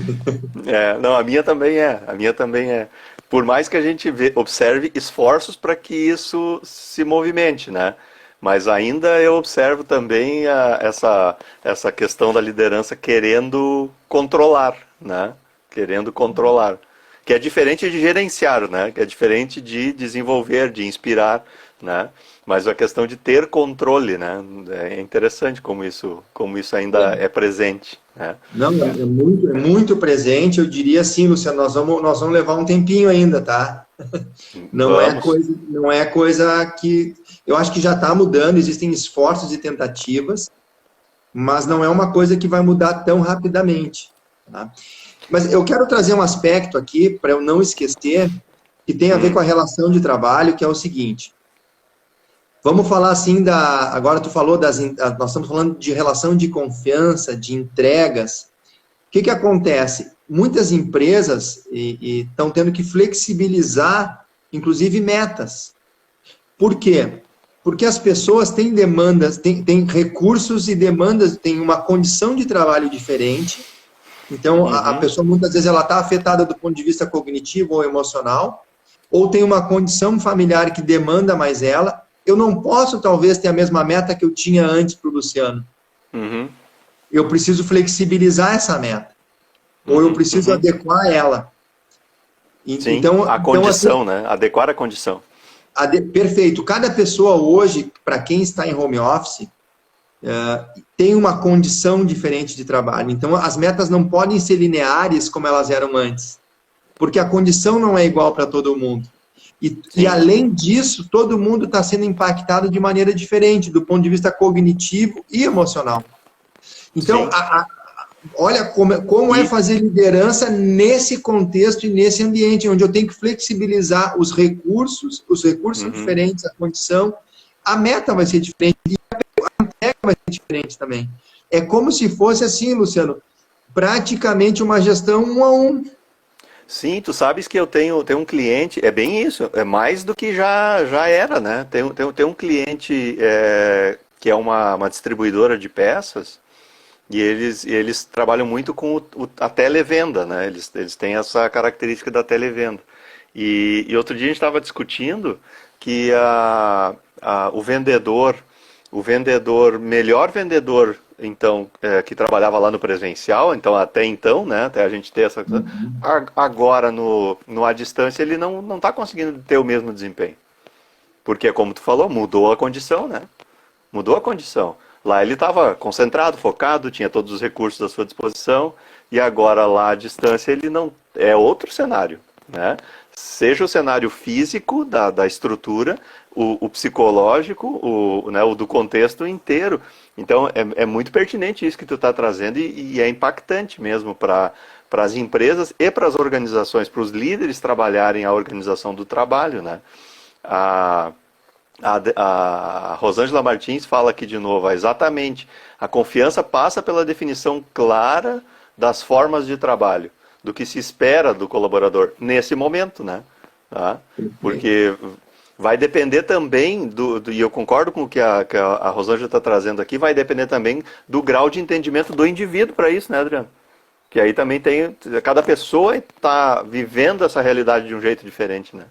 Não, a minha também é. Por mais que a gente observe esforços para que isso se movimente, né? Mas ainda eu observo também essa questão da liderança querendo controlar, né? Querendo controlar. Que é diferente de gerenciar, né? Que é diferente de desenvolver, de inspirar, né? Mas a questão de ter controle, né? É interessante como isso ainda é presente, né? Não, é muito presente. Eu diria assim, Luciano, nós vamos levar um tempinho ainda, tá? Não é coisa que... Eu acho que já está mudando, existem esforços e tentativas, mas não é uma coisa que vai mudar tão rapidamente, tá? Mas eu quero trazer um aspecto aqui, para eu não esquecer, que tem a ver com a relação de trabalho, que é o seguinte. Vamos falar assim agora tu falou nós estamos falando de relação de confiança, de entregas. O que acontece? Muitas empresas estão tendo que flexibilizar, inclusive, metas. Por quê? Porque as pessoas têm demandas, têm recursos e demandas, têm uma condição de trabalho diferente. Então, a pessoa, muitas vezes, ela está afetada do ponto de vista cognitivo ou emocional, ou tem uma condição familiar que demanda mais ela. Eu não posso, talvez, ter a mesma meta que eu tinha antes para o Luciano. Eu preciso flexibilizar essa meta. Ou eu preciso adequar ela. Sim, então, a condição, assim, né? Adequar a condição. Perfeito. Cada pessoa hoje, para quem está em home office, tem uma condição diferente de trabalho. Então, as metas não podem ser lineares como elas eram antes. Porque a condição não é igual para todo mundo. E além disso, todo mundo está sendo impactado de maneira diferente, do ponto de vista cognitivo e emocional. Então, olha como é fazer liderança nesse contexto e nesse ambiente, onde eu tenho que flexibilizar os recursos são diferentes, a condição, a meta vai ser diferente, e a entrega vai ser diferente também. É como se fosse assim, Luciano, praticamente uma gestão 1 a 1. Sim, tu sabes que eu tenho um cliente, é bem isso, é mais do que já era, né? Tem um cliente que é uma distribuidora de peças e eles trabalham muito com a televenda, né? Eles têm essa característica da televenda. E outro dia a gente estava discutindo que o melhor vendedor, então, que trabalhava lá no presencial, então até então, né, até a gente ter essa... Agora, no à distância, ele não está conseguindo ter o mesmo desempenho. Porque, como tu falou, mudou a condição, né? Mudou a condição. Lá ele estava concentrado, focado, tinha todos os recursos à sua disposição, e agora lá à distância ele não... É outro cenário, né? Seja o cenário físico da estrutura, o psicológico, o do contexto inteiro. Então, é muito pertinente isso que tu está trazendo e é impactante mesmo para as empresas e para as organizações, para os líderes trabalharem a organização do trabalho, né? A Rosângela Martins fala aqui de novo, exatamente, a confiança passa pela definição clara das formas de trabalho, do que se espera do colaborador nesse momento, né? Tá? Porque vai depender também e eu concordo com o que a Rosângela está trazendo aqui, vai depender também do grau de entendimento do indivíduo para isso, né, Adriano? Que aí também cada pessoa está vivendo essa realidade de um jeito diferente, né?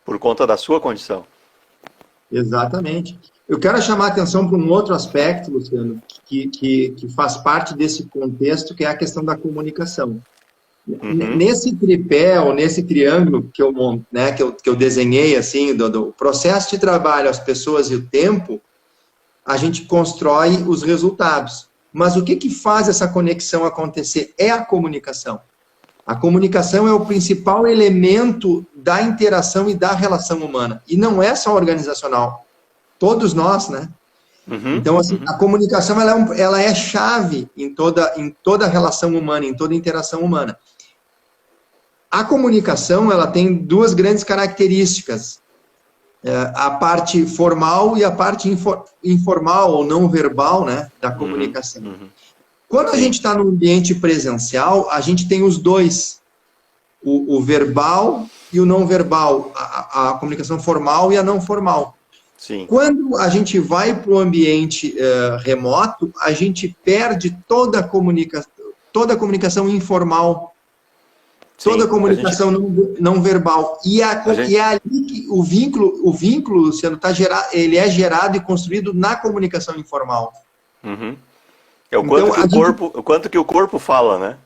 Por conta da sua condição. Exatamente. Eu quero chamar a atenção para um outro aspecto, Luciano, que faz parte desse contexto, que é a questão da comunicação. Nesse tripé, ou nesse triângulo que eu desenhei, assim, do processo de trabalho, as pessoas e o tempo, a gente constrói os resultados. Mas o que faz essa conexão acontecer é a comunicação. A comunicação é o principal elemento da interação e da relação humana. E não é só organizacional. Todos nós, né? Então, assim, a comunicação ela é chave em toda relação humana, em toda interação humana. A comunicação ela tem duas grandes características. A parte formal e a parte informal ou não verbal, né, da comunicação. Quando a gente está no ambiente presencial, a gente tem os dois, o verbal e o não verbal, a comunicação formal e a não formal. Sim. Quando a gente vai para o ambiente remoto, a gente perde toda a comunicação informal, Sim, toda a comunicação não verbal. E é ali que o vínculo, Luciano, ele é gerado e construído na comunicação informal. É o quanto que o corpo fala, né?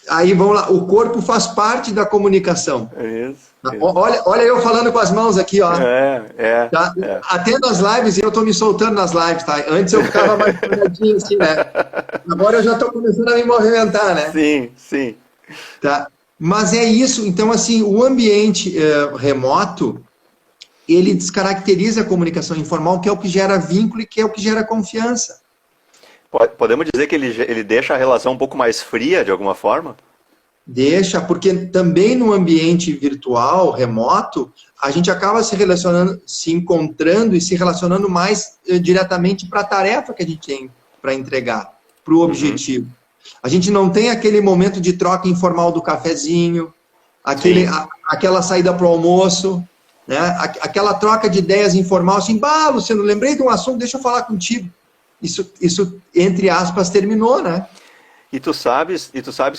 Aí vamos lá, o corpo faz parte da comunicação. Isso. Olha eu falando com as mãos aqui, ó. Tá? É. Até nas lives, eu estou me soltando nas lives, tá? Antes eu ficava mais paradinho assim, né? Agora eu já estou começando a me movimentar, né? Sim. Tá? Mas é isso, então assim, o ambiente remoto, ele descaracteriza a comunicação informal, que é o que gera vínculo e que é o que gera confiança. Podemos dizer que ele deixa a relação um pouco mais fria, de alguma forma? Deixa, porque também no ambiente virtual, remoto, a gente acaba se relacionando, se encontrando e se relacionando mais diretamente para a tarefa que a gente tem para entregar, para o objetivo. A gente não tem aquele momento de troca informal do cafezinho, aquela saída para o almoço, né? Aquela troca de ideias informal, assim, Luciano, lembrei de um assunto, deixa eu falar contigo. Isso, entre aspas, terminou, né? E tu sabes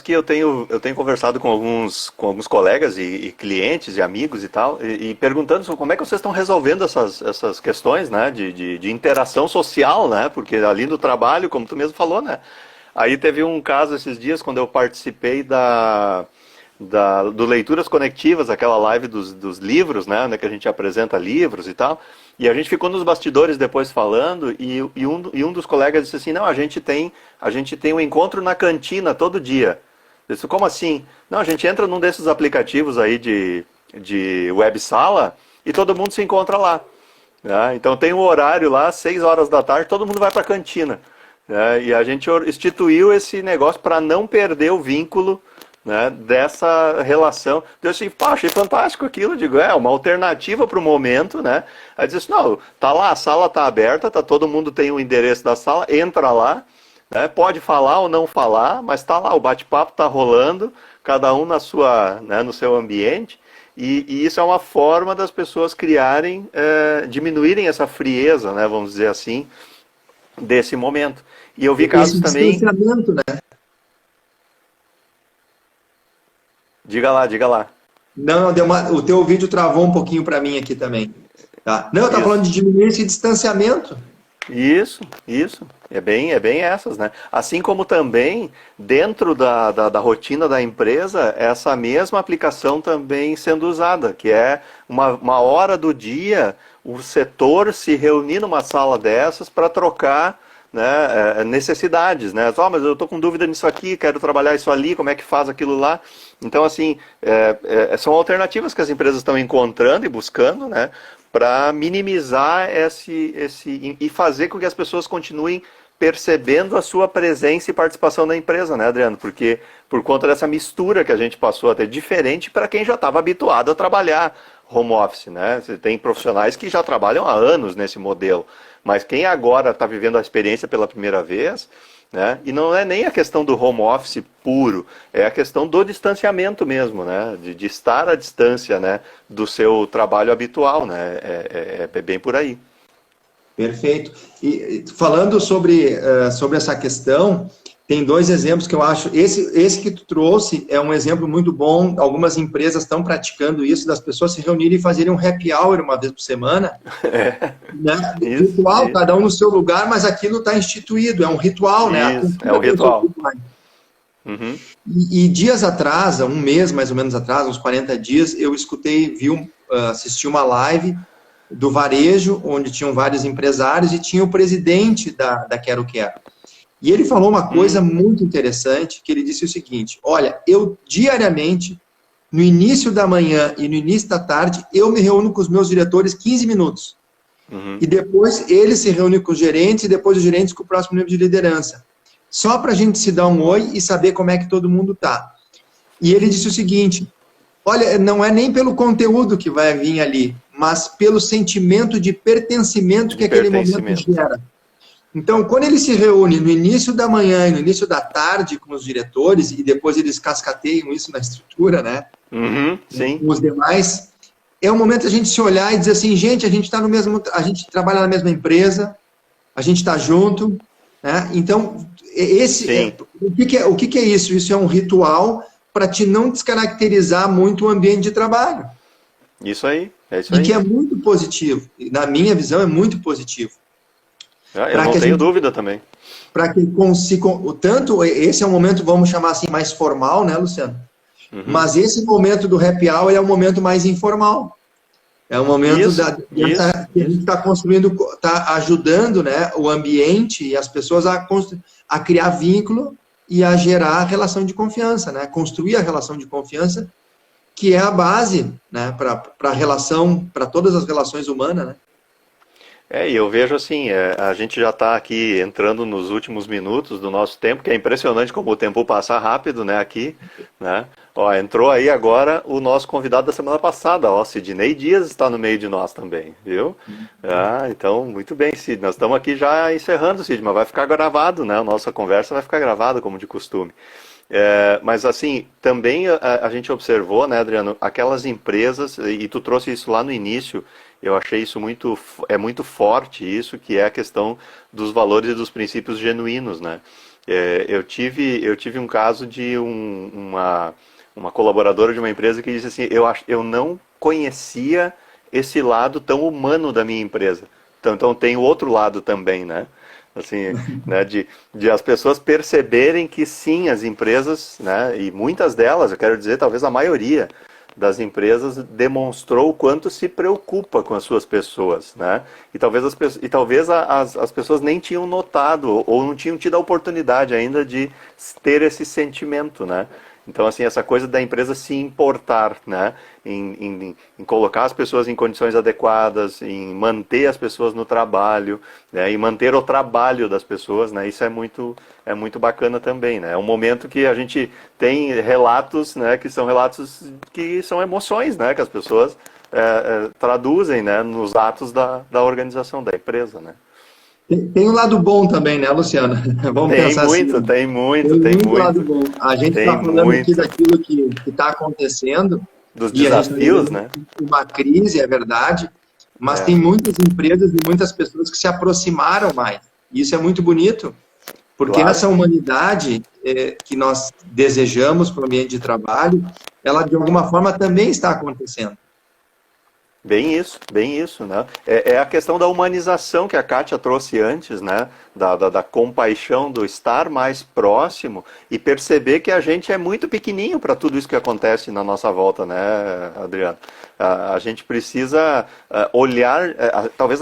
que eu tenho conversado com alguns colegas e clientes e amigos e tal, e perguntando sobre como é que vocês estão resolvendo essas questões, né, de interação social, né, porque ali no trabalho, como tu mesmo falou, né, aí teve um caso esses dias quando eu participei do Leituras Conectivas, aquela live dos livros, né, onde que a gente apresenta livros e tal, e a gente ficou nos bastidores depois falando, e um dos colegas disse assim, não, a gente tem um encontro na cantina todo dia. Eu disse, como assim? Não, a gente entra num desses aplicativos aí de web sala, e todo mundo se encontra lá. Né? Então tem um horário lá, 6 horas da tarde, todo mundo vai para a cantina. Né? E a gente instituiu esse negócio para não perder o vínculo, né, dessa relação. Eu assim, achei fantástico aquilo, digo, uma alternativa para o momento, né? Aí disse, não, tá lá, a sala tá aberta, todo mundo tem o endereço da sala, entra lá, né, pode falar ou não falar, mas tá lá, o bate-papo tá rolando, cada um no seu ambiente, e isso é uma forma das pessoas criarem, diminuírem essa frieza, né, vamos dizer assim, desse momento. E eu vi casos também... né? Diga lá. Não, o teu vídeo travou um pouquinho para mim aqui também. Tá? Não, eu estava falando de diminuir esse distanciamento. Isso. É bem essas, né? Assim como também, dentro da rotina da empresa, essa mesma aplicação também sendo usada, que é uma hora do dia, o setor se reunir numa sala dessas para trocar, né, necessidades, né? Mas eu estou com dúvida nisso aqui, quero trabalhar isso ali, como é que faz aquilo lá? Então, assim, são alternativas que as empresas estão encontrando e buscando, né, para minimizar e fazer com que as pessoas continuem percebendo a sua presença e participação na empresa, né, Adriano? Porque por conta dessa mistura que a gente passou a ter, diferente para quem já estava habituado a trabalhar home office, né? Você tem profissionais que já trabalham há anos nesse modelo, mas quem agora está vivendo a experiência pela primeira vez, né? E não é nem a questão do home office puro, é a questão do distanciamento mesmo, né? De estar à distância, né, do seu trabalho habitual, né? É bem por aí. Perfeito. E falando sobre essa questão, tem 2 exemplos que eu acho. Esse que tu trouxe é um exemplo muito bom. Algumas empresas estão praticando isso, das pessoas se reunirem e fazerem um happy hour uma vez por semana. Né? Ritual, cada um no seu lugar, mas aquilo está instituído, é um ritual, né? É um ritual. E dias atrás, um mês mais ou menos atrás, uns 40 dias, eu assisti uma live do varejo, onde tinham vários empresários e tinha o presidente da Quero Quero. E ele falou uma coisa muito interessante, que ele disse o seguinte, olha, eu diariamente, no início da manhã e no início da tarde, eu me reúno com os meus diretores 15 minutos. E depois eles se reúnem com os gerentes e depois os gerentes com o próximo nível de liderança. Só para a gente se dar um oi e saber como é que todo mundo está. E ele disse o seguinte, olha, não é nem pelo conteúdo que vai vir ali, mas pelo sentimento de pertencimento que aquele momento gera. Então, quando ele se reúne no início da manhã e no início da tarde com os diretores, e depois eles cascateiam isso na estrutura, né? Sim. Com os demais, é o momento a gente se olhar e dizer assim, gente, a gente está no mesmo, a gente trabalha na mesma empresa, a gente está junto, né? Então, o que é isso? Isso é um ritual para te não descaracterizar muito o ambiente de trabalho. Isso aí, é isso aí. E que é muito positivo. Na minha visão, é muito positivo. Eu não tenho dúvida também. Para que consiga... Tanto esse é um momento, vamos chamar assim, mais formal, né, Luciano? Mas esse momento do happy hour é um momento mais informal. É um momento que a gente está construindo, está ajudando, né, o ambiente e as pessoas a criar vínculo e a gerar a relação de confiança, né? Construir a relação de confiança, que é a base, né, para a relação, para todas as relações humanas, né? E eu vejo assim, a gente já está aqui entrando nos últimos minutos do nosso tempo, que é impressionante como o tempo passa rápido, né, aqui, né? Ó, entrou aí agora o nosso convidado da semana passada, ó, Sidney Dias está no meio de nós também, viu? Então, muito bem, Sid, nós estamos aqui já encerrando, Sid, mas vai ficar gravado, né? A nossa conversa vai ficar gravada, como de costume. Mas assim, também a gente observou, né, Adriano, aquelas empresas, e tu trouxe isso lá no início, eu achei isso muito forte, isso que é a questão dos valores e dos princípios genuínos, né? Eu tive um caso de uma colaboradora de uma empresa que disse assim, eu não conhecia esse lado tão humano da minha empresa. Então tem o outro lado também, né? Assim, né, de as pessoas perceberem que sim, as empresas, né, e muitas delas, eu quero dizer, talvez a maioria das empresas demonstrou o quanto se preocupa com as suas pessoas, né? E talvez as pessoas nem tinham notado ou não tinham tido a oportunidade ainda de ter esse sentimento, né? Então, assim, essa coisa da empresa se importar, né? Em colocar as pessoas em condições adequadas, em manter as pessoas no trabalho, né? E manter o trabalho das pessoas, né? Isso é muito bacana também, né? É um momento que a gente tem relatos, né? Que são emoções, né? Que as pessoas traduzem, né? Nos atos da organização, da empresa, né? Tem um lado bom também, né, Luciano? Vamos pensar assim. Tem muito lado bom. A gente está falando aqui daquilo que está acontecendo. Dos desafios, né? Uma crise, é verdade, mas tem muitas empresas e muitas pessoas que se aproximaram mais. E isso é muito bonito, porque essa humanidade que nós desejamos para o ambiente de trabalho, ela de alguma forma também está acontecendo. Bem isso, né? É a questão da humanização que a Kátia trouxe antes, né? Da compaixão, do estar mais próximo e perceber que a gente é muito pequenininho para tudo isso que acontece na nossa volta, né, Adriano? A gente precisa olhar, talvez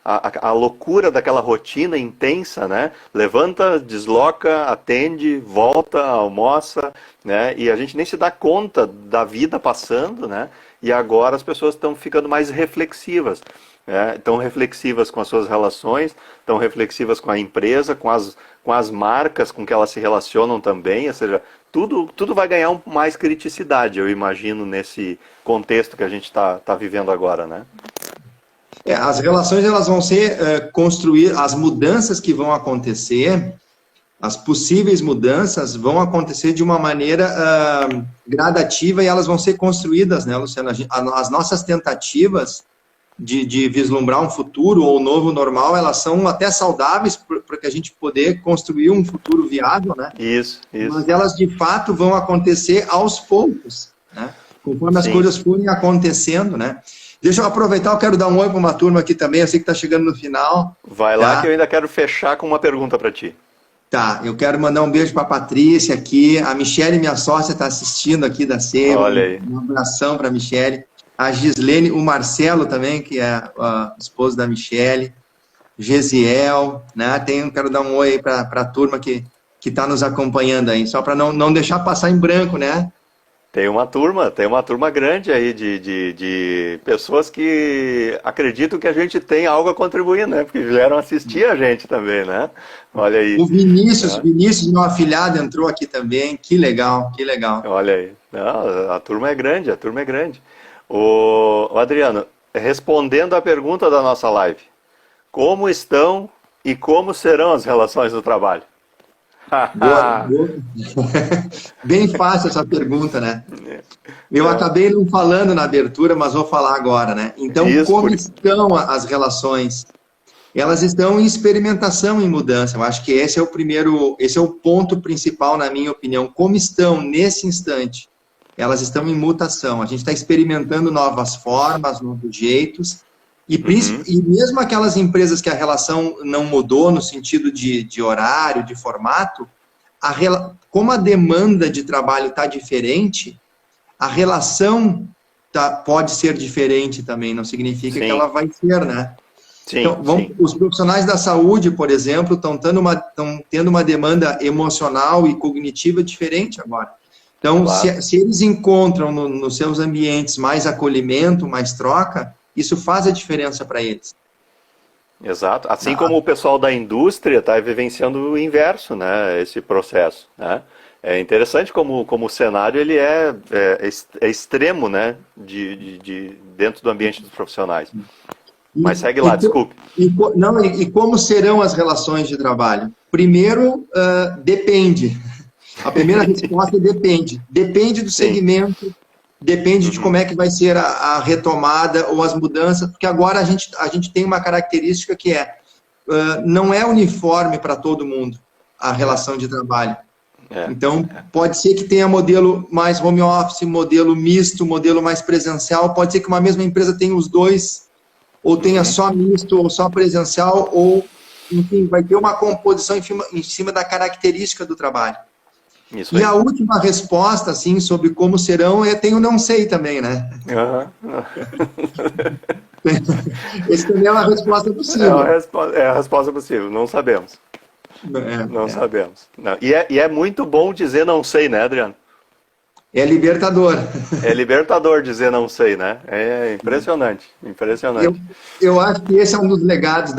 a loucura daquela rotina intensa, né? Levanta, desloca, atende, volta, almoça, né? E a gente nem se dá conta da vida passando, né? E agora as pessoas estão ficando mais reflexivas, né? Estão reflexivas com as suas relações, estão reflexivas com a empresa, com as marcas com que elas se relacionam também, ou seja, tudo vai ganhar mais criticidade, eu imagino, nesse contexto que a gente está vivendo agora, né? As relações elas vão ser construídas, as mudanças que vão acontecer, as possíveis mudanças vão acontecer de uma maneira gradativa e elas vão ser construídas, né, Luciana? As nossas tentativas de vislumbrar um futuro ou um novo normal, elas são até saudáveis para que a gente poder construir um futuro viável, né? Isso. Mas elas, de fato, vão acontecer aos poucos, né? Conforme as coisas forem acontecendo, né? Deixa eu aproveitar, eu quero dar um oi para uma turma aqui também, eu sei que está chegando no final. Vai lá, que eu ainda quero fechar com uma pergunta para ti. Tá, eu quero mandar um beijo para a Patrícia aqui, a Michele, minha sócia, está assistindo aqui da CEMA. Olha aí. Um abração para a Michele. A Gislene, o Marcelo também, que é a esposa da Michele. Gesiel, né? Quero dar um oi aí para a turma que está nos acompanhando aí, só para não deixar passar em branco, né? Tem uma turma grande aí de pessoas que acreditam que a gente tem algo a contribuir, né? Porque vieram assistir a gente também, né? Olha aí. O Vinícius, Né? Vinícius, meu afilhado, entrou aqui também. Que legal, que legal. Olha aí. Não, a turma é grande, a turma é grande. O Adriano, respondendo à pergunta da nossa live, como estão e como serão as relações do trabalho? Boa, boa. Bem fácil essa pergunta, né? Eu É, acabei não falando na abertura, mas vou falar agora, né? Então, isso como porque. estão as relações? Elas estão em experimentação, em mudança. Eu acho que esse é o ponto principal, na minha opinião. Como estão nesse instante? Elas estão em mutação. A gente está experimentando novas formas, novos jeitos. Uhum, E mesmo aquelas empresas que a relação não mudou no sentido de horário, de formato, como a demanda de trabalho está diferente, a relação pode ser diferente também. Não significa que sim, ela vai ser, né? sim, Então, sim. os profissionais da saúde, por exemplo, estão tendo uma demanda emocional e cognitiva diferente agora. Então, Claro. se eles encontram nos seus ambientes mais acolhimento, mais troca, isso faz a diferença para eles. Exato. Assim Ah, como o pessoal da indústria está vivenciando o inverso, né? Esse processo, né? É interessante como o cenário ele é extremo, né? Dentro do ambiente dos profissionais. Mas E, segue lá, e, co- desculpe. não, e como serão as relações de trabalho? Primeiro, depende. A primeira resposta é depende. Depende do Sim. segmento, depende de Uhum. como é que vai ser a retomada ou as mudanças, porque agora a gente tem uma característica que não é uniforme para todo mundo a É, relação de trabalho. é, Então, pode ser que tenha modelo mais home office, modelo misto, modelo mais presencial, pode ser que uma mesma empresa tenha os dois, ou tenha uhum. só misto, ou só presencial, ou, enfim, vai ter uma composição em cima da característica do trabalho. Isso E aí. a última resposta, assim, sobre como serão, tem o não sei também, né? Aham. Esse também é uma resposta possível. É a resposta possível. Não sabemos. Não É. sabemos. Não. E é muito bom dizer não sei, né, Adriano? É libertador. É libertador dizer não sei, né? É impressionante, Eu, impressionante. eu acho que esse é um dos legados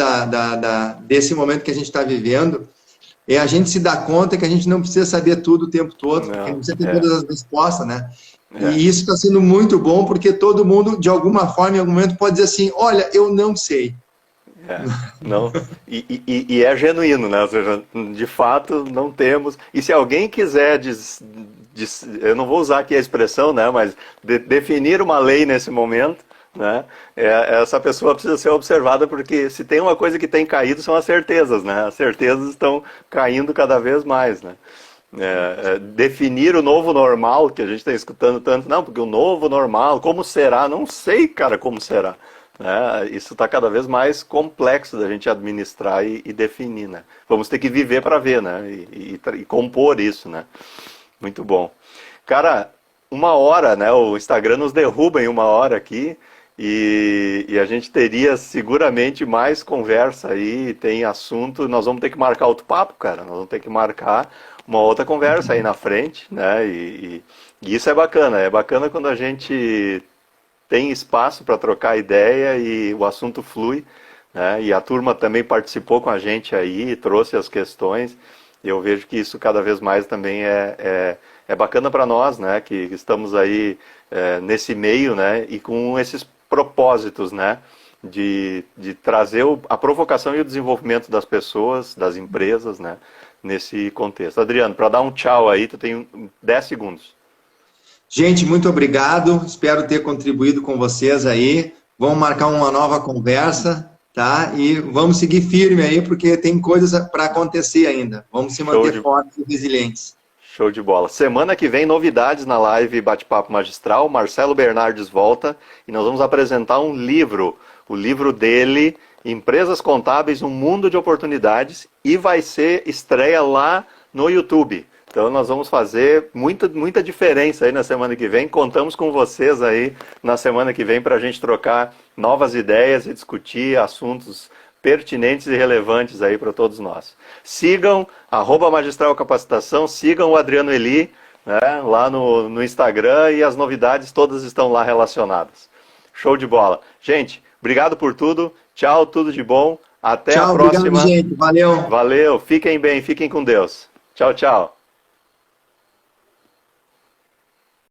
desse momento que a gente está vivendo, é a gente se dar conta que a gente não precisa saber tudo o tempo todo, porque não Não, precisa ter todas as respostas, né? é, E isso está sendo muito bom, porque todo mundo, de alguma forma, em algum momento, pode dizer assim, olha, eu não sei. é. Não, e é genuíno, né? Ou seja, de fato não temos. E se alguém quiser, eu não vou usar aqui a expressão, né? Mas definir uma lei nesse momento, né? Essa pessoa precisa ser observada porque se tem uma coisa que tem caído são as certezas, né? As certezas estão caindo cada vez mais, né? Definir o novo normal, que a gente está escutando tanto, não, porque o novo normal, como será? Não sei, cara, como será. Né? Isso está cada vez mais complexo da gente administrar e definir, né? Vamos ter que viver para ver, né? E compor isso, né? Muito bom. Cara, uma hora, né? O Instagram nos derruba em uma hora aqui e a gente teria seguramente mais conversa aí, tem assunto, nós vamos ter que marcar outro papo, cara. Nós vamos ter que marcar uma outra conversa aí na frente, né? E isso é bacana quando a gente tem espaço para trocar ideia e o assunto flui, né? E a turma também participou com a gente aí, trouxe as questões. Eu vejo que isso cada vez mais também é bacana para nós, né? Que estamos aí nesse meio, né? E com esses propósitos, né? De trazer a provocação e o desenvolvimento das pessoas, das empresas, né? Nesse contexto. Adriano, para dar um tchau aí, tu tem 10 segundos. Gente, muito obrigado. Espero ter contribuído com vocês aí. Vamos marcar uma nova conversa, tá? E vamos seguir firme aí, porque tem coisas para acontecer ainda. Vamos se Show manter de, fortes e resilientes. Show de bola. Semana que vem, novidades na live Bate-Papo Magistral. Marcelo Bernardes volta e nós vamos apresentar um livro. O livro dele, Empresas Contábeis, um Mundo de Oportunidades, e vai ser estreia lá no YouTube. Então nós vamos fazer muita diferença aí na semana que vem. Contamos com vocês aí na semana que vem para a gente trocar novas ideias e discutir assuntos pertinentes e relevantes aí para todos nós. Sigam @Magistral Capacitação, sigam o Adriano Eli, né, lá no Instagram, e as novidades todas estão lá relacionadas. Show de bola. Gente, obrigado por tudo. Tchau, tudo de bom. Até a próxima. Obrigado, gente. Valeu. Valeu. Fiquem bem, fiquem com Deus. Tchau, tchau.